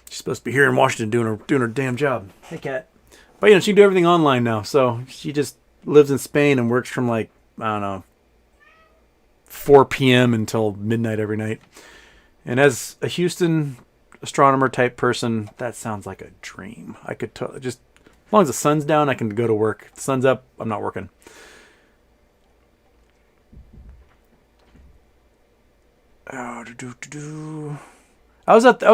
She's supposed to be here in Washington doing her damn job. Hey, cat. But she can do everything online now, so she just lives in Spain and works from like, I don't know, 4 p.m. until midnight every night. And as a Houston astronomer type person, that sounds like a dream. I could just, as long as the sun's down, I can go to work. If the sun's up, I'm not working. I was at the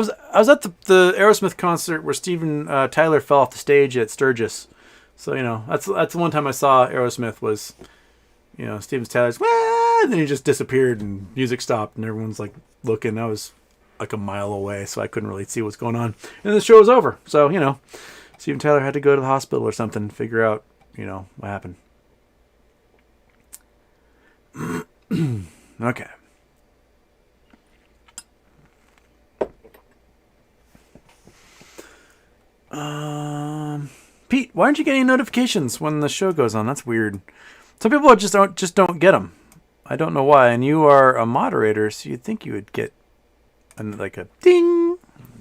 Aerosmith concert where Steven Tyler fell off the stage at Sturgis. So that's the one time I saw Aerosmith was, Steven Tyler's and then he just disappeared and music stopped and everyone's like looking. I was like a mile away, so I couldn't really see what's going on. And the show was over. So Steven Tyler had to go to the hospital or something and figure out what happened. Okay. Pete, why aren't you getting notifications when the show goes on? That's weird. Some people just don't get them. I don't know why. And you are a moderator, so you'd think you would get like a ding.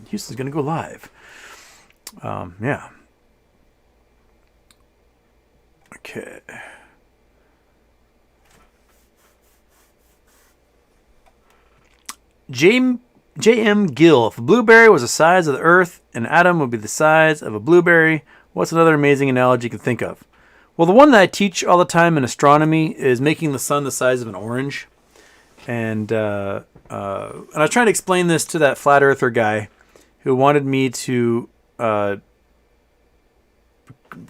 Houston's gonna go live. Yeah. Okay. J.M. Gill. If a blueberry was the size of the Earth, an atom would be the size of a blueberry. What's another amazing analogy you can think of? Well, the one that I teach all the time in astronomy is making the sun the size of an orange. And I was trying to explain this to that flat earther guy who wanted me to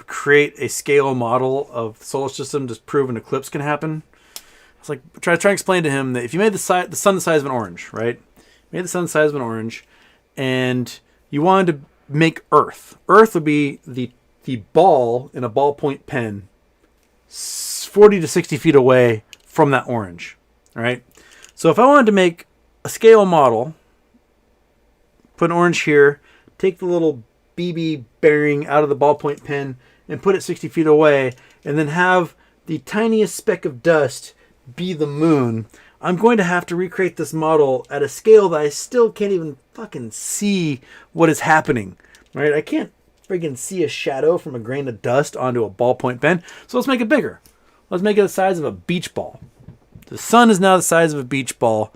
create a scale model of the solar system to prove an eclipse can happen. I was like, try to explain to him that if you made the sun the size of an orange, right? Made the sun the size of an orange, and you wanted to make Earth. Earth would be the ball in a ballpoint pen 40 to 60 feet away from that orange, right? So if I wanted to make a scale model, put an orange here, take the little BB bearing out of the ballpoint pen and put it 60 feet away, and then have the tiniest speck of dust be the moon, I'm going to have to recreate this model at a scale that I still can't even fucking see what is happening, right? I can't friggin' see a shadow from a grain of dust onto a ballpoint pen. So let's make it bigger. Let's make it the size of a beach ball. The sun is now the size of a beach ball.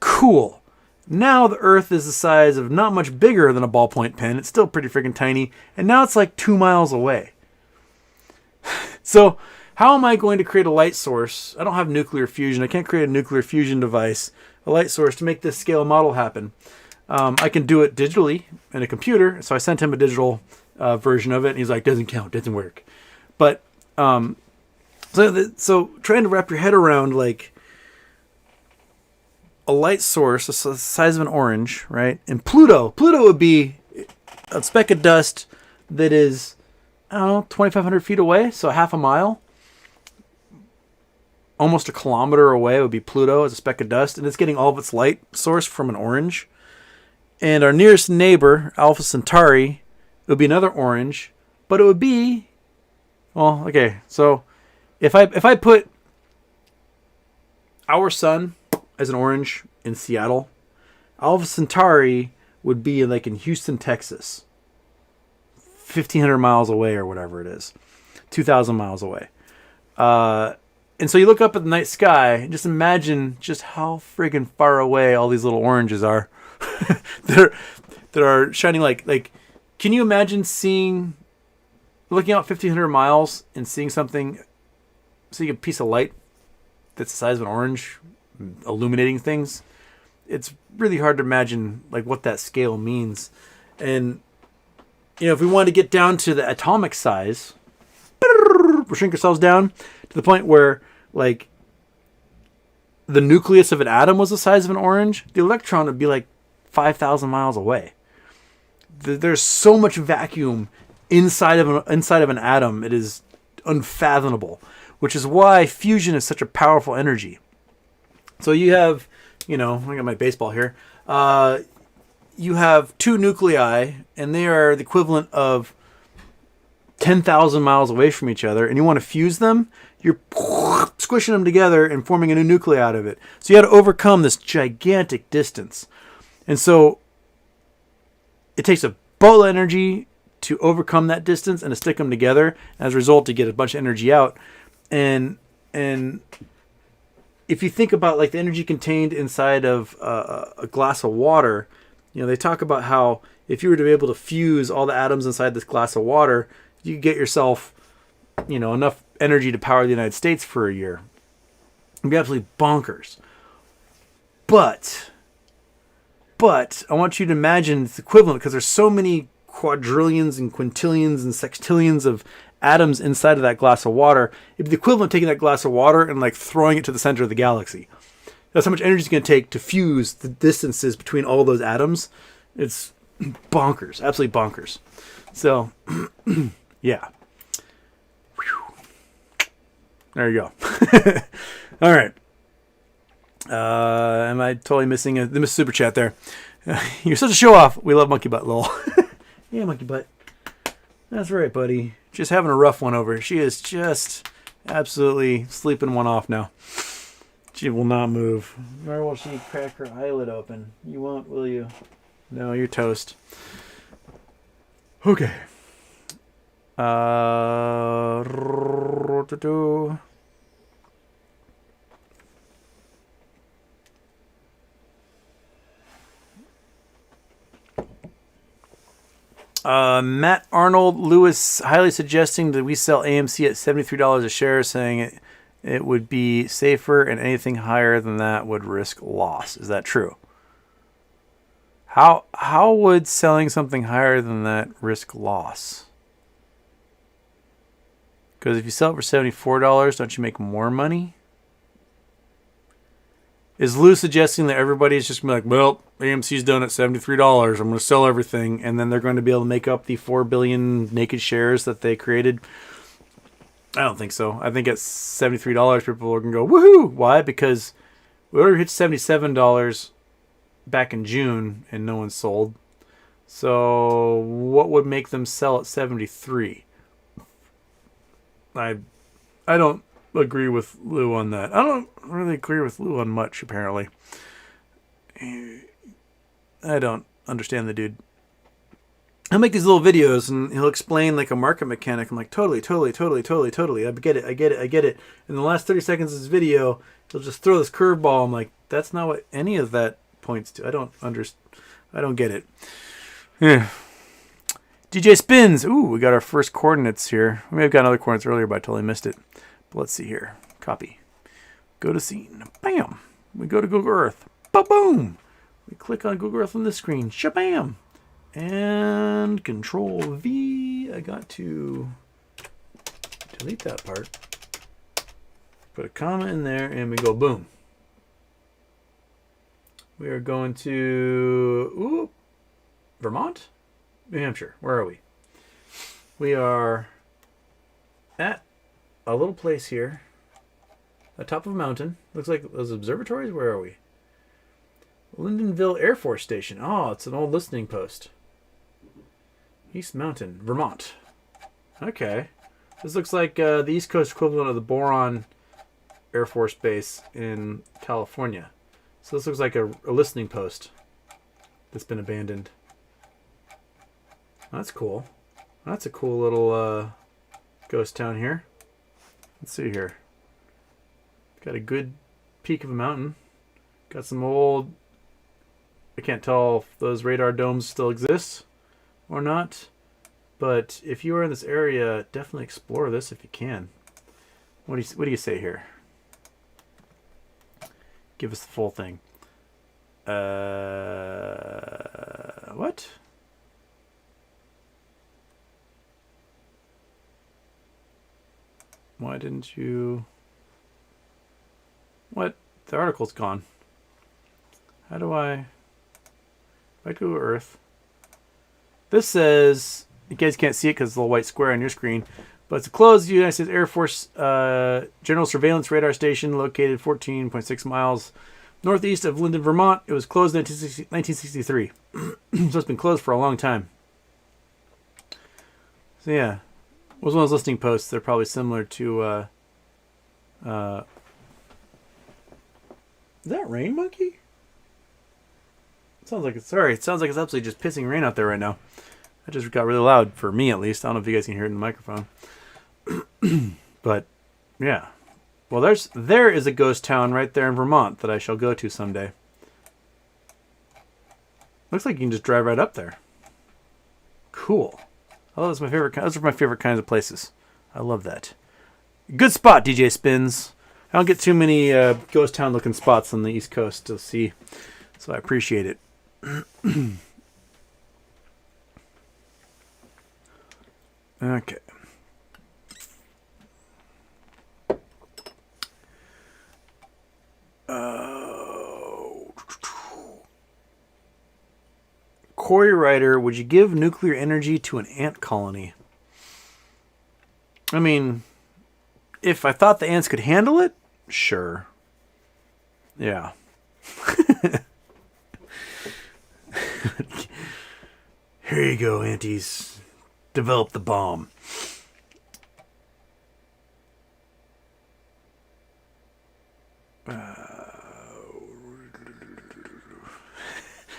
Cool. Now the Earth is the size of not much bigger than a ballpoint pen. It's still pretty friggin' tiny. And now it's like 2 miles away. So how am I going to create a light source? I don't have nuclear fusion. I can't create a nuclear fusion device, a light source, to make this scale model happen. I can do it digitally in a computer. So I sent him a digital version of it, and he's like, doesn't count, doesn't work. But so trying to wrap your head around like a light source the size of an orange, right? And Pluto would be a speck of dust that is, I don't know, 2,500 feet away, so half a mile. Almost a kilometer away would be Pluto as a speck of dust, and it's getting all of its light source from an orange. And our nearest neighbor, Alpha Centauri, would be another orange, but it would be, well, okay, so if I put our sun as an orange in Seattle, Alpha Centauri would be like in Houston, Texas, 1,500 miles away or whatever it is, 2,000 miles away. And so you look up at the night sky and just imagine just how friggin' far away all these little oranges are that are shining like. Can you imagine looking out 1,500 miles and seeing a piece of light that's the size of an orange, illuminating things? It's really hard to imagine like what that scale means. And if we wanted to get down to the atomic size, we shrink ourselves down to the point where like the nucleus of an atom was the size of an orange, the electron would be like 5,000 miles away. There's so much vacuum inside of an atom, it is unfathomable, which is why fusion is such a powerful energy. So you have, I got my baseball here. You have two nuclei, and they are the equivalent of 10,000 miles away from each other, and you want to fuse them, you're squishing them together and forming a new nuclei out of it. So you had to overcome this gigantic distance. And so it takes a boatload of energy to overcome that distance and to stick them together. As a result, to get a bunch of energy out. And if you think about like the energy contained inside of a glass of water, they talk about how if you were to be able to fuse all the atoms inside this glass of water, you could get yourself, enough energy to power the United States for a year. It'd be absolutely bonkers. But I want you to imagine it's equivalent, because there's so many quadrillions and quintillions and sextillions of atoms inside of that glass of water. It'd be the equivalent of taking that glass of water and like throwing it to the center of the galaxy. That's how much energy it's going to take to fuse the distances between all those atoms. It's bonkers, absolutely bonkers. So, yeah. There you go. All right. Am I totally missing the super chat there? You're such a show off. We love Monkey Butt, lol. Yeah, Monkey Butt. That's right, buddy. Just having a rough one over. She is just absolutely sleeping one off now. She will not move. Nor will she crack her eyelid open. You won't, will you? No, you're toast. Okay. Matt Arnold Lewis highly suggesting that we sell AMC at $73 a share, saying it would be safer and anything higher than that would risk loss. Is that true? How would selling something higher than that risk loss? Because if you sell it for $74, don't you make more money? Is Lou suggesting that everybody's just going to be like, well, AMC's done at $73. I'm going to sell everything. And then they're going to be able to make up the 4 billion naked shares that they created? I don't think so. I think at $73, people are going to go, woohoo! Why? Because we already hit $77 back in June and no one sold. So what would make them sell at 73? I don't agree with Lou on that. I don't really agree with Lou on much, apparently. I don't understand the dude. He'll make these little videos and he'll explain like a market mechanic. I'm like, totally. I get it. In the last 30 seconds of his video, he'll just throw this curveball. I'm like, that's not what any of that points to. I don't get it. Yeah. DJ Spins. Ooh, we got our first coordinates here. We may have gotten other coordinates earlier, but I totally missed it. But let's see here. Copy. Go to scene. Bam. We go to Google Earth. Ba-boom. We click on Google Earth on the screen. Shabam. And Control V. I got to delete that part. Put a comma in there, and we go boom. We are going to Vermont? New Hampshire. Where are we? We are at a little place here. Atop of a mountain. Looks like those observatories. Where are we? Lyndonville Air Force Station. Oh, it's an old listening post. East Mountain, Vermont. Okay. This looks like the East Coast equivalent of the Boron Air Force Base in California. So this looks like a listening post that's been abandoned. That's cool. That's a cool little ghost town here. Let's see here. Got a good peak of a mountain. Got some old... I can't tell if those radar domes still exist or not. But if you are in this area, definitely explore this if you can. What do you say here? Give us the full thing. What? Why didn't you... What? The article's gone. How do I... Back to Earth. This says... You guys can't see it because it's a little white square on your screen. But it's a closed United States Air Force General Surveillance Radar Station located 14.6 miles northeast of Lyndon, Vermont. It was closed in 1963. So it's been closed for a long time. So yeah. It was one of those listening posts. They're probably similar to... Is that rain, monkey? It sounds like it's... Sorry, it sounds like it's absolutely just pissing rain out there right now. That just got really loud, for me at least. I don't know if you guys can hear it in the microphone. But, yeah. Well, there is a ghost town right there in Vermont that I shall go to someday. Looks like you can just drive right up there. Cool. Oh, that's my favorite. Those are my favorite kinds of places. I love that. Good spot, DJ Spins. I don't get too many ghost town looking spots on the East Coast to see, so I appreciate it. Okay. Corey Ryder, would you give nuclear energy to an ant colony? I mean, if I thought the ants could handle it, sure. Yeah. Here you go, anties. Develop the bomb.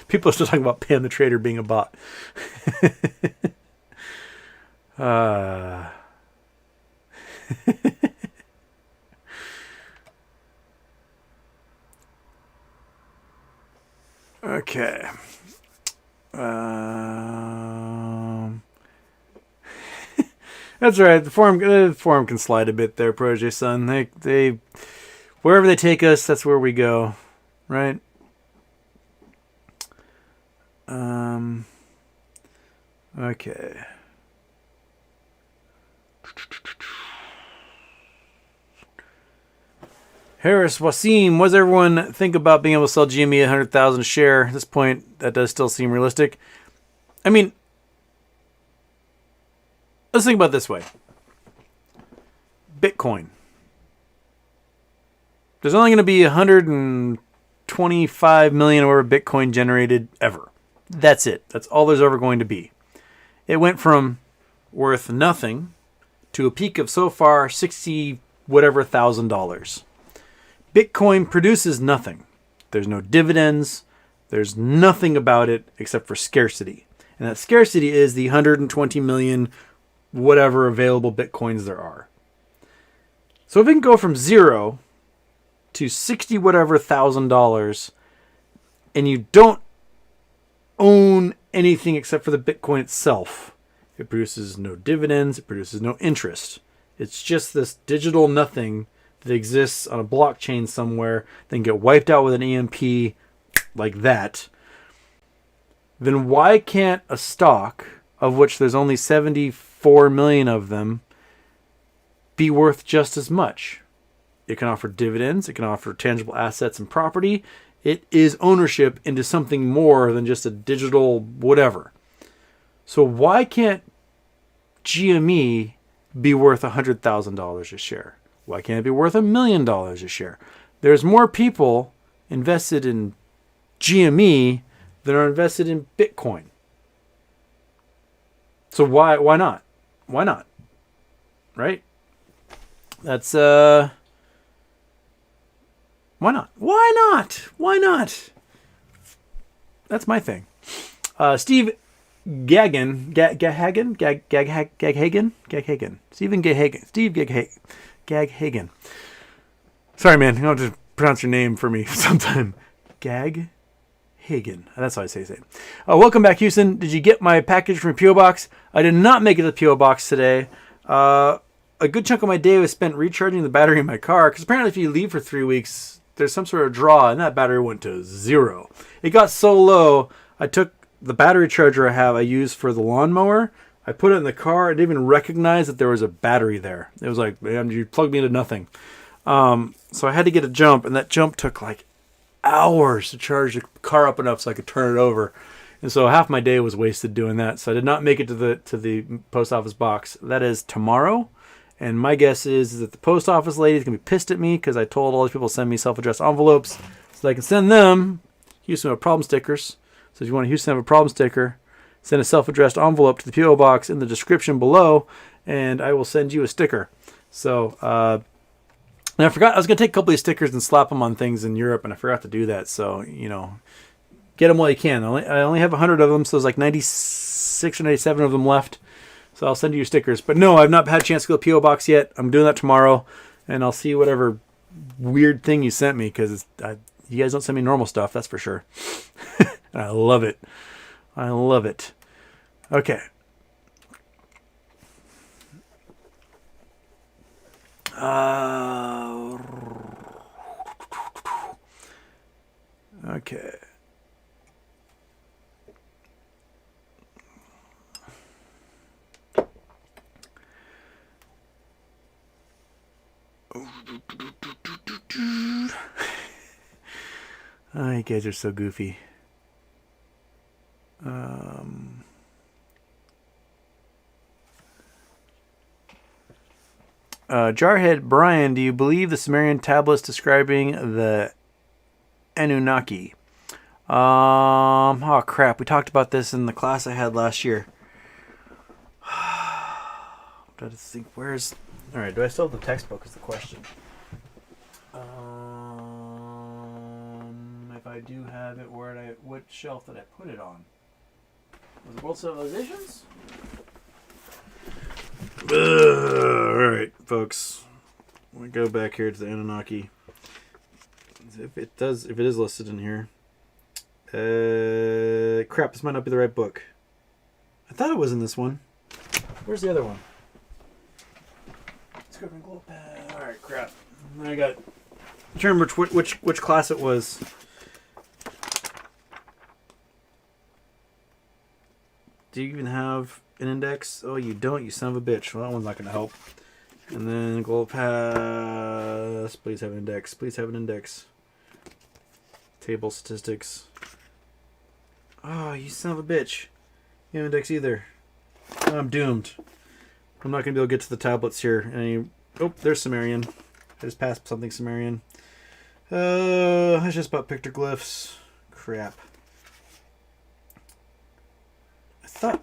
People are still talking about Pan the Trader being a bot. Okay. That's all right. The forum can slide a bit there, Protege Son. They wherever they take us, that's where we go, right? Okay. Harris Wasim, what does everyone think about being able to sell GME at 100,000 a share? At this point, that does still seem realistic. I mean, let's think about it this way. Bitcoin. There's only going to be 125 million or Bitcoin generated ever. That's it. That's all there's ever going to be. It went from worth nothing to a peak of so far 60 whatever $1,000. Bitcoin produces nothing. There's no dividends. There's nothing about it except for scarcity. And that scarcity is the 120 million whatever available Bitcoins there are. So if it can go from 0 to 60 whatever $1,000 and you don't own anything except for the Bitcoin itself, it produces no dividends, it produces no interest. It's just this digital nothing that exists on a blockchain somewhere, then get wiped out with an EMP like that. Then why can't a stock, of which there's only 74 million of them, be worth just as much? It can offer dividends, it can offer tangible assets and property. It is ownership into something more than just a digital whatever. So why can't GME be worth $100,000 a share? Why can't it be worth $1 million a share? There's more people invested in GME than are invested in Bitcoin. So why not? Why not? Right? That's why not? Why not? Why not? That's my thing. Steve Gaghagan. Stephen Gaghagan. Steve Gaghagan. Sorry, man. You have to pronounce your name for me sometime. Gaghagan. That's how I say it. Welcome back, Houston. Did you get my package from your P.O. Box? I did not make it to the P.O. Box today. A good chunk of my day was spent recharging the battery in my car, because apparently if you leave for 3 weeks, there's some sort of draw, and that battery went to 0. It got so low, I took the battery charger I use for the lawnmower, I put it in the car, I didn't even recognize that there was a battery there. It was like, man, you plugged me into nothing. So I had to get a jump, and that jump took like hours to charge the car up enough so I could turn it over. And so half my day was wasted doing that. So I did not make it to the post office box. That is tomorrow. And my guess is that the post office lady is going to be pissed at me because I told all these people to send me self-addressed envelopes so I can send them Houston Have a Problem stickers. So if you want a Houston Have a Problem sticker, send a self-addressed envelope to the P.O. Box in the description below, and I will send you a sticker. So, and I forgot, I was going to take a couple of these stickers and slap them on things in Europe, and I forgot to do that. So, get them while you can. I only have 100 of them, so there's like 96 or 97 of them left. So I'll send you stickers. But no, I've not had a chance to go to the P.O. Box yet. I'm doing that tomorrow. and I'll see whatever weird thing you sent me, because you guys don't send me normal stuff, that's for sure. And I love it. I love it. Okay. Okay. Oh, you guys are so goofy. Jarhead Brian, do you believe the Sumerian tablets describing the Anunnaki? Oh crap, we talked about this in the class I had last year. I'm trying to think, where's... Alright, do I still have the textbook is the question. If I do have it, what shelf did I put it on? Was it World Civilizations? Alright, folks. We go back here to the Anunnaki. If it is listed in here. Crap, this might not be the right book. I thought it was in this one. Where's the other one? Let's go and glow pad. Alright, crap. I got... I'm trying to remember which class it was. Do you even have an index? Oh, you don't, you son of a bitch. Well, that one's not going to help. And then Global Pass. Please have an index. Please have an index. Table statistics. Oh, you son of a bitch. You have an index either. I'm doomed. I'm not going to be able to get to the tablets here. Oh, there's Sumerian. I just passed something Sumerian. It's just about pictoglyphs. Crap. I thought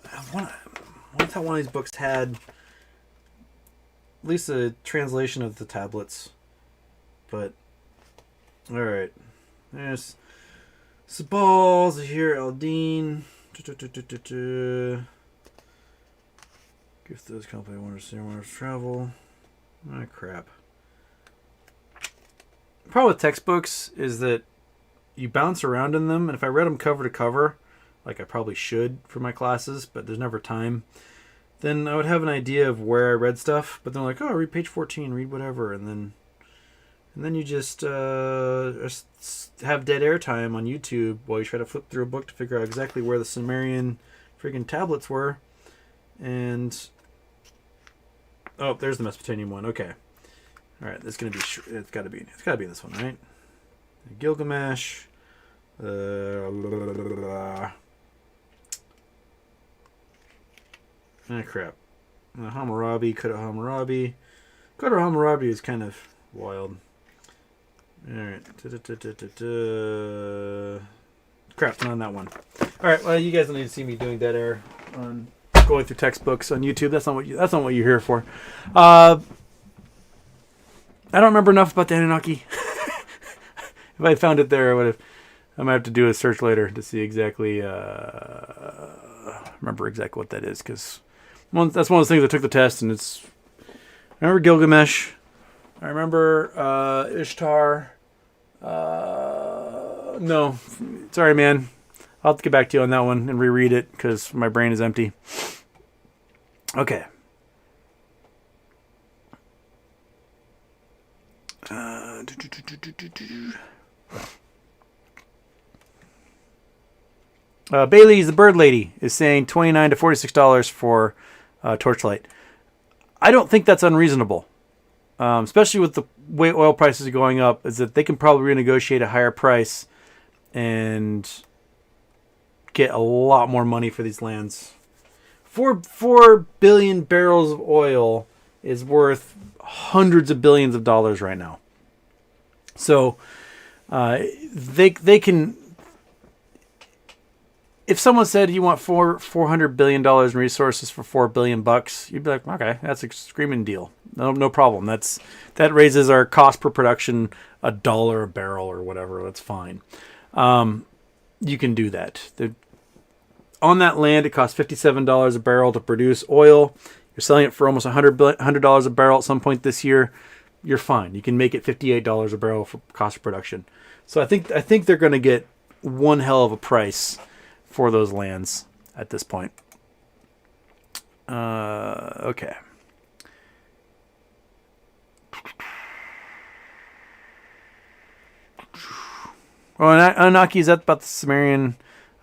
one of these books had at least a translation of the tablets. But, alright. There's Sabal, here, Aldine. Give those company wonders travel. Ah, crap. The problem with textbooks is that you bounce around in them, and if I read them cover to cover, like I probably should for my classes, but there's never time, then I would have an idea of where I read stuff. But they're like, oh, read page 14, read whatever, and then you just have dead air time on YouTube while you try to flip through a book to figure out exactly where the Sumerian friggin' tablets were. And oh, there's the Mesopotamian one. Okay, all right. That's gonna be. It's gotta be in this one, right? Gilgamesh. Crap. Hammurabi, Coda Hammurabi. Coda Hammurabi is kind of wild. Alright. Crap, not on that one. Alright, well, you guys don't need to see me doing dead air on going through textbooks on YouTube. That's not what you're here for. I don't remember enough about the Anunnaki. If I found it there, I might have to do a search later to see exactly remember exactly what that is, because that's one of those things I took the test, and it's... I remember Gilgamesh. I remember Ishtar. No. Sorry, man. I'll have to get back to you on that one and reread it, because my brain is empty. Okay. Bailey's the Bird Lady is saying $29 to $46 for Torchlight. I don't think that's unreasonable, especially with the way oil prices are going up. Is that they can probably renegotiate a higher price and get a lot more money for these lands. 4 billion barrels of oil is worth hundreds of billions of dollars right now. So they can. If someone said you want $400 billion in resources for $4 billion, you'd be like, okay, that's a screaming deal. No problem. That raises our cost per production $1 a barrel or whatever. That's fine. You can do that. On that land, it costs $57 a barrel to produce oil. You're selling it for almost $100 a barrel at some point this year. you're fine. You can make it $58 a barrel for cost of production. So I think they're going to get one hell of a price for those lands at this point. Okay. Oh, and Anunnaki, is that about the Sumerian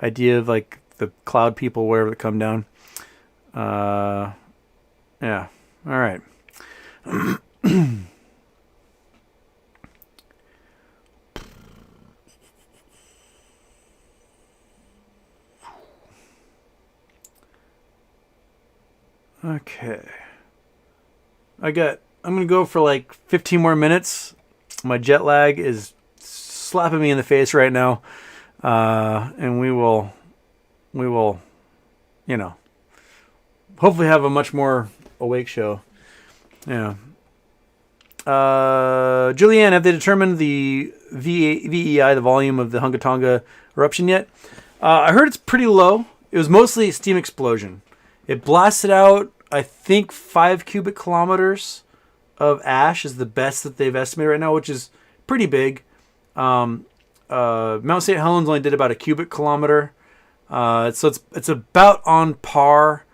idea of like the cloud people, whatever, that come down? Yeah. All right. Okay. I'm going to go for like 15 more minutes. My jet lag is slapping me in the face right now. And we will, hopefully have a much more awake show. Yeah. Julianne, have they determined the VEI, the volume of the Hunga Tonga eruption yet? I heard it's pretty low. It was mostly a steam explosion. It blasted out, I think, 5 cubic kilometers of ash is the best that they've estimated right now, which is pretty big. Mount St. Helens only did about a cubic kilometer. So it's about on par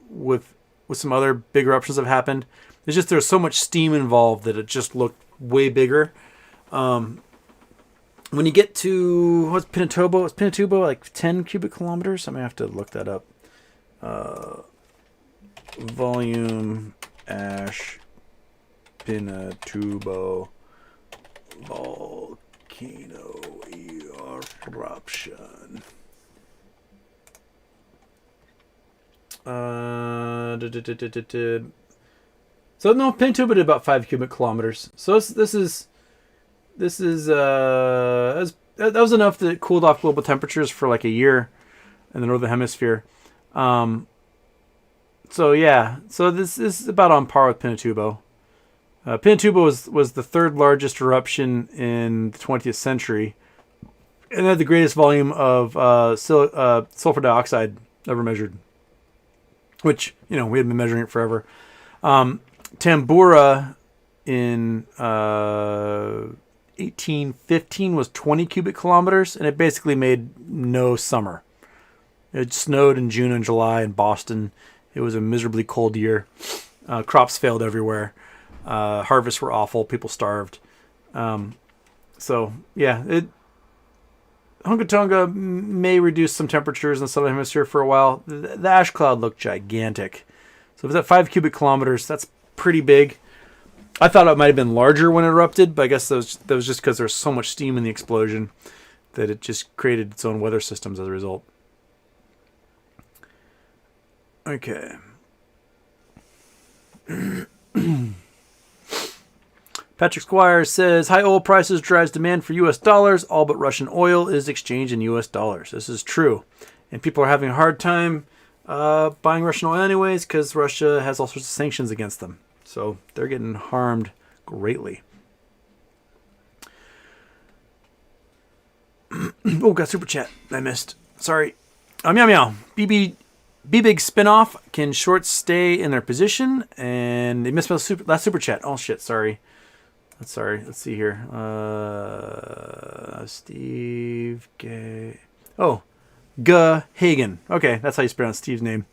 with some other big eruptions that have happened. It's just there's so much steam involved that it just looked way bigger. When you get to, what's Pinatubo? Is Pinatubo like 10 cubic kilometers? I'm going to have to look that up. Volume ash Pinatubo volcano eruption. So no, Pinatubo did about 5 cubic kilometers. So this is that was enough that it cooled off global temperatures for like a year in the northern hemisphere. So yeah, so this is about on par with Pinatubo. Pinatubo was the third largest eruption in the 20th century, and had the greatest volume of sulfur dioxide ever measured. Which, we had been measuring it forever. Tambora in 1815 was 20 cubic kilometers, and it basically made no summer. It snowed in June and July in Boston. It was a miserably cold year. Crops failed everywhere. Harvests were awful. People starved. So, yeah, Hunga Tonga may reduce some temperatures in the southern hemisphere for a while. The ash cloud looked gigantic. So if it's at 5 cubic kilometers, that's pretty big. I thought it might have been larger when it erupted, but I guess that was just because there's so much steam in the explosion that it just created its own weather systems as a result. Okay. Patrick Squires says, high oil prices drives demand for U.S. dollars. All but Russian oil is exchanged in U.S. dollars. This is true. And people are having a hard time buying Russian oil anyways because Russia has all sorts of sanctions against them. So they're getting harmed greatly. Oh, got super chat. I missed. Sorry. Meow meow. B-Big spinoff. Can shorts stay in their position? And they missed my last super chat. Oh shit, sorry. Let's see here. Steve Gay. Oh, Hagen. Okay, that's how you pronounce Steve's name.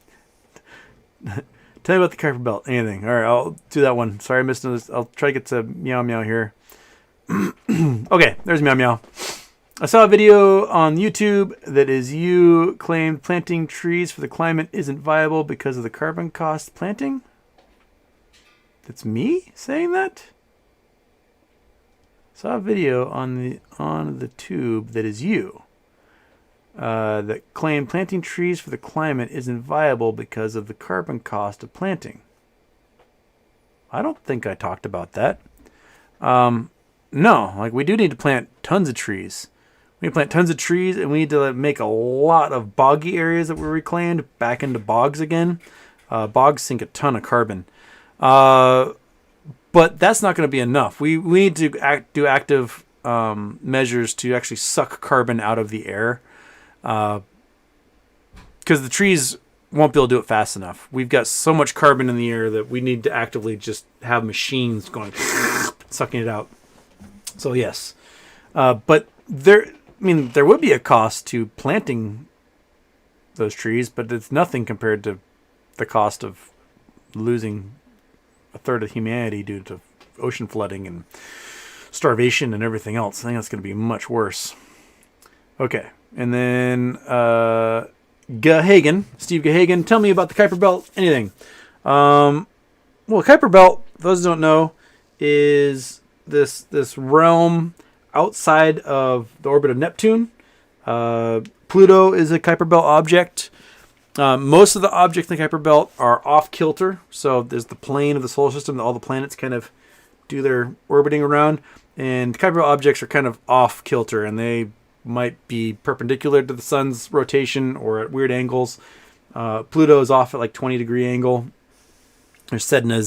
Tell me about the Kuiper Belt. Anything. All right, I'll do that one. Sorry, I missed this. I'll try to get to Meow Meow here. Okay, there's Meow Meow. I saw a video on YouTube that is you claimed planting trees for the climate isn't viable because of the carbon cost planting. That's me saying that? Saw a video on the tube that is you that claimed planting trees for the climate isn't viable because of the carbon cost of planting. I don't think I talked about that. No, like we do need to plant tons of trees. We need to plant tons of trees, and we need to make a lot of boggy areas that were reclaimed back into bogs again. Bogs sink a ton of carbon. But that's not going to be enough. We need to do active measures to actually suck carbon out of the air. Because the trees won't be able to do it fast enough. We've got so much carbon in the air that we need to actively just have machines going, sucking it out. So yes, but there would be a cost to planting those trees, but it's nothing compared to the cost of losing a third of humanity due to ocean flooding and starvation and everything else. I think that's going to be much worse. Okay, and then Steve Gahagan, tell me about the Kuiper Belt. Anything? Well, Kuiper Belt, for those who don't know, is this realm outside of the orbit of Neptune. Pluto is a Kuiper Belt object. Most of the objects in the Kuiper Belt are off kilter. So there's the plane of the solar system that all the planets kind of do their orbiting around. And the Kuiper Belt objects are kind of off kilter, and they might be perpendicular to the sun's rotation or at weird angles. Pluto is off at like 20-degree angle. There's Sedna,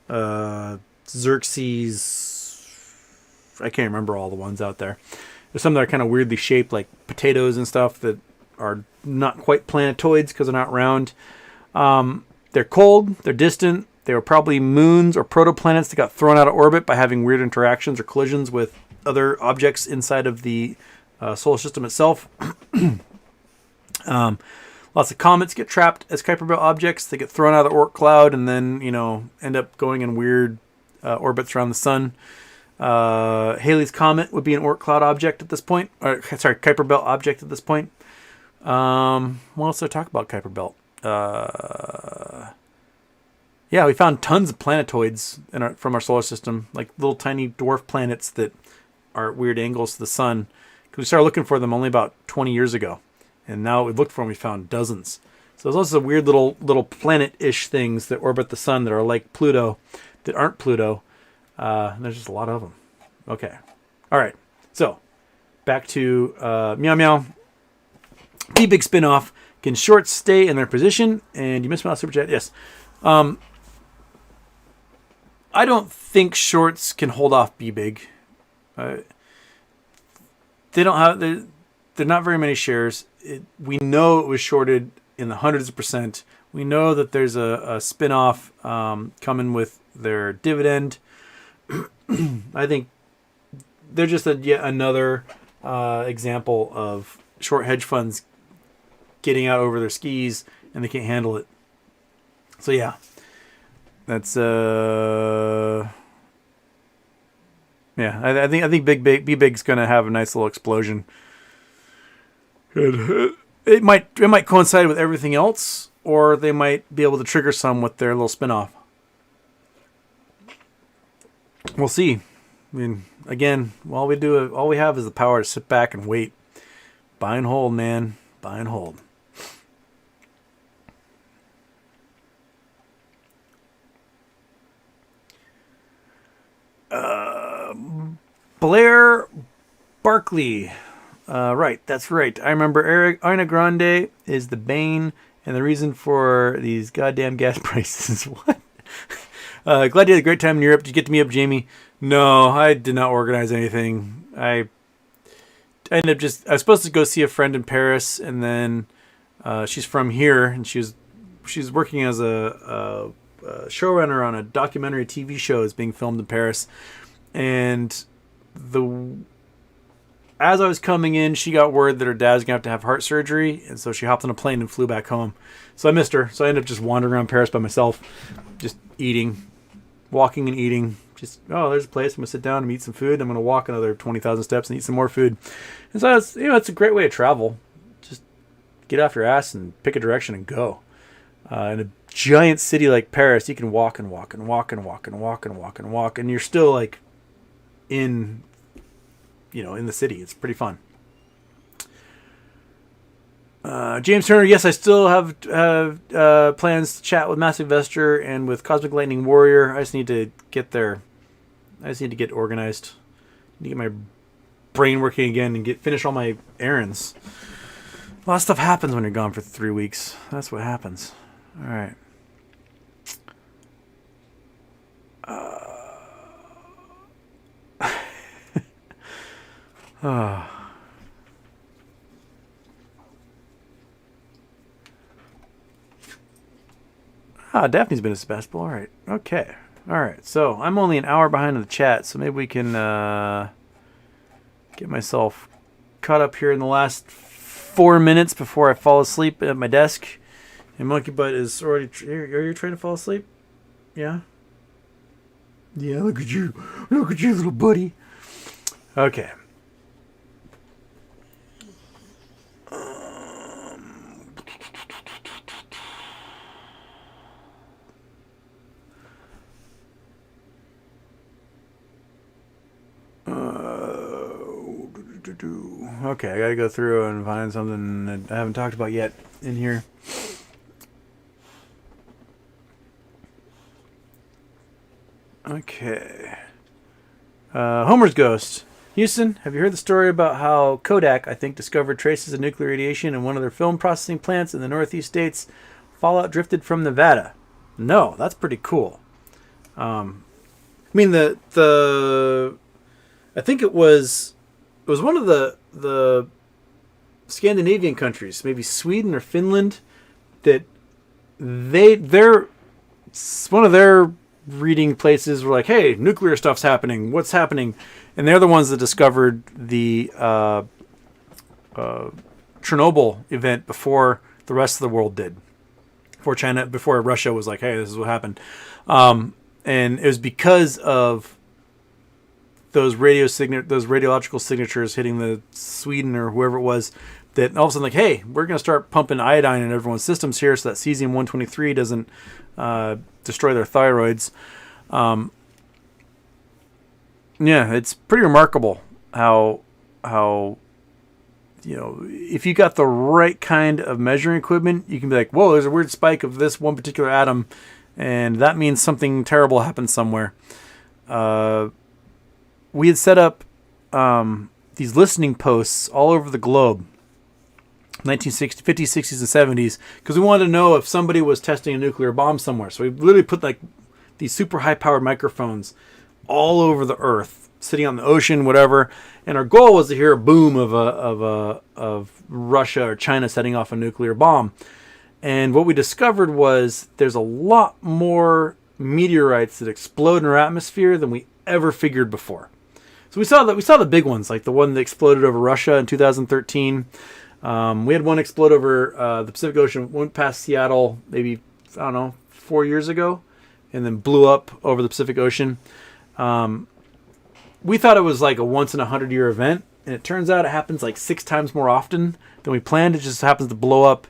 Xena, Xerxes. I can't remember all the ones out there. There's some that are kind of weirdly shaped, like potatoes and stuff, that are not quite planetoids because they're not round. They're cold. They're distant. They were probably moons or protoplanets that got thrown out of orbit by having weird interactions or collisions with other objects inside of the solar system itself. Lots of comets get trapped as Kuiper Belt objects. They get thrown out of the Oort cloud and then, end up going in weird orbits around the sun. Halley's Comet would be an Oort cloud object at this point. Kuiper Belt object at this point. What else did I talk about Kuiper Belt? Yeah, we found tons of planetoids from our solar system, like little tiny dwarf planets that are at weird angles to the sun. Because we started looking for them only about 20 years ago. And now we looked for them, we found dozens. So there's also weird little planet-ish things that orbit the sun that are like Pluto, that aren't Pluto. There's just a lot of them. Okay. All right. So, back to Meow Meow. Be Big spinoff. Can shorts stay in their position? And you missed my last super chat. Yes. I don't think shorts can hold off Be Big. They don't have. They're not very many shares. We know it was shorted in the hundreds of percent. We know that there's a spin-off coming with their dividend. I think they're just yet another example of short hedge funds getting out over their skis and they can't handle it. So yeah, that's I think Be Big's gonna have a nice little explosion. It might coincide with everything else, or they might be able to trigger some with their little spin-off. We'll see. I mean, again, all we have is the power to sit back and wait. Buy and hold, man. Buy and hold. Blair Barkley. Right, that's right. I remember Ariana Grande is the bane and the reason for these goddamn gas prices. What? Glad you had a great time in Europe. Did you get to meet up Jamie? No, I did not organize anything. I ended up I was supposed to go see a friend in Paris, and then she's from here, and she's working as a showrunner on a documentary TV show that's being filmed in Paris. And as I was coming in, she got word that her dad's going to have heart surgery, and so she hopped on a plane and flew back home. So I missed her. So I ended up just wandering around Paris by myself, just walking and eating. Just, there's a place. I'm going to sit down and eat some food. I'm going to walk another 20,000 steps and eat some more food. And so it's a great way to travel. Just get off your ass and pick a direction and go. In a giant city like Paris, you can walk and walk and walk and walk and walk and walk and walk, and you're still like in the city. It's pretty fun. James Turner, yes, I still have plans to chat with Massive Investor and with Cosmic Lightning Warrior. I just need to get there. I just need to get organized. I need to get my brain working again and finish all my errands. A lot of stuff happens when you're gone for 3 weeks. That's what happens. All right. Ah, Daphne's been to Sebastopol. All right. Okay. All right. So I'm only an hour behind in the chat, so maybe we can get myself caught up here in the last 4 minutes before I fall asleep at my desk. And Monkey Butt is already... Are you trying to fall asleep? Yeah? Yeah, look at you. Look at you, little buddy. Okay. Okay, I gotta go through and find something that I haven't talked about yet in here. Okay. Homer's Ghost. Houston, have you heard the story about how Kodak, I think, discovered traces of nuclear radiation in one of their film processing plants in the Northeast states? Fallout drifted from Nevada. No, that's pretty cool. I mean, I think it was one of the Scandinavian countries, maybe Sweden or Finland, that they're one of their reading places were like, hey, nuclear stuff's happening. What's happening? And they're the ones that discovered the Chernobyl event before the rest of the world did. Before Russia was like, hey, this is what happened. And it was because of those radiological signatures hitting the Sweden or whoever it was, that all of a sudden, like, hey, we're going to start pumping iodine in everyone's systems here so that cesium-123 doesn't destroy their thyroids. Yeah, it's pretty remarkable how if you got the right kind of measuring equipment, you can be like, whoa, there's a weird spike of this one particular atom, and that means something terrible happened somewhere. We had set up these listening posts all over the globe, 1960s, 50s, 60s, and 70s, because we wanted to know if somebody was testing a nuclear bomb somewhere. So we literally put like these super high-powered microphones all over the Earth, sitting on the ocean, whatever. And our goal was to hear a boom of Russia or China setting off a nuclear bomb. And what we discovered was there's a lot more meteorites that explode in our atmosphere than we ever figured before. So we saw the big ones, like the one that exploded over Russia in 2013. We had one explode over the Pacific Ocean, went past Seattle maybe, 4 years ago, and then blew up over the Pacific Ocean. We thought it was like a once in 100-year event, and it turns out it happens like 6 times more often than we planned. It just happens to blow up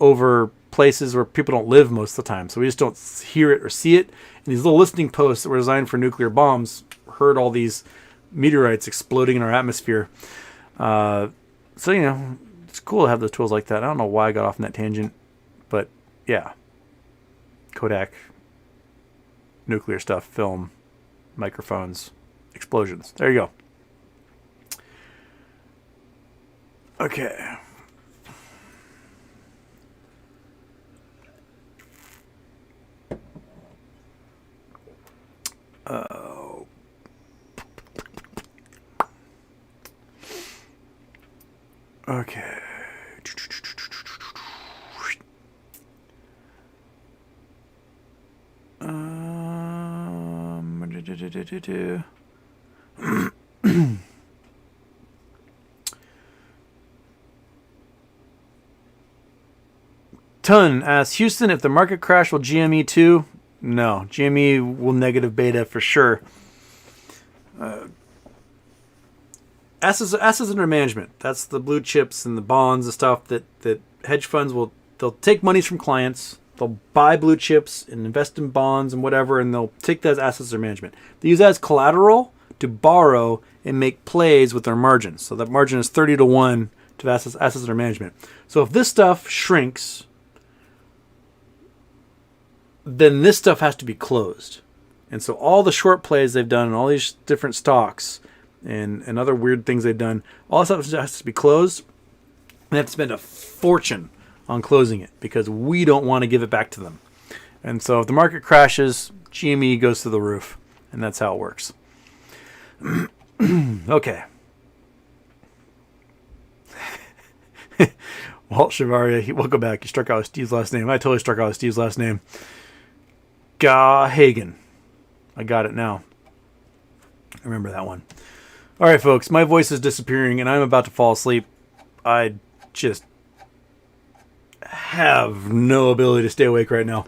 over places where people don't live most of the time, so we just don't hear it or see it. And these little listening posts that were designed for nuclear bombs heard all these meteorites exploding in our atmosphere. So, it's cool to have those tools like that. I don't know why I got off on that tangent, but yeah. Kodak, nuclear stuff, film, microphones, explosions. There you go. Okay. Okay. Ton asks, Houston, if the market crash, will GME too? No, GME will negative beta for sure. Assets under management. That's the blue chips and the bonds and stuff that hedge funds they'll take monies from clients, they'll buy blue chips and invest in bonds and whatever, and they'll take that as assets under management. They use that as collateral to borrow and make plays with their margins. So that margin is 30-1 to assets under management. So if this stuff shrinks, then this stuff has to be closed. And so all the short plays they've done and all these different stocks and other weird things they've done, all this stuff has to be closed. They have to spend a fortune on closing it because we don't want to give it back to them. And so if the market crashes, GME goes through the roof. And that's how it works. Okay. Walt Shavaria, welcome back. You struck out with Steve's last name. I totally struck out with Steve's last name. Hagen. I got it now. I remember that one. All right, folks, my voice is disappearing and I'm about to fall asleep. I just have no ability to stay awake right now.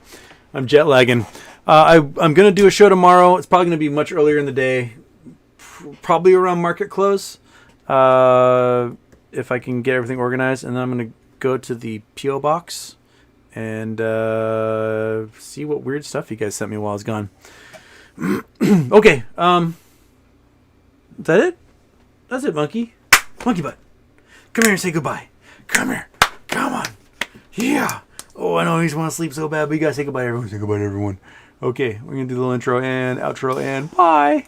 I'm jet lagging. I'm going to do a show tomorrow. It's probably going to be much earlier in the day, probably around market close, if I can get everything organized. And then I'm going to go to the P.O. box and see what weird stuff you guys sent me while I was gone. Okay. Is that it? That's it, monkey. Monkey butt. Come here and say goodbye. Come here. Come on. Yeah. Oh, I know he just want to sleep so bad, but you gotta say goodbye to everyone. Say goodbye to everyone. Okay, we're gonna do the little intro and outro and bye.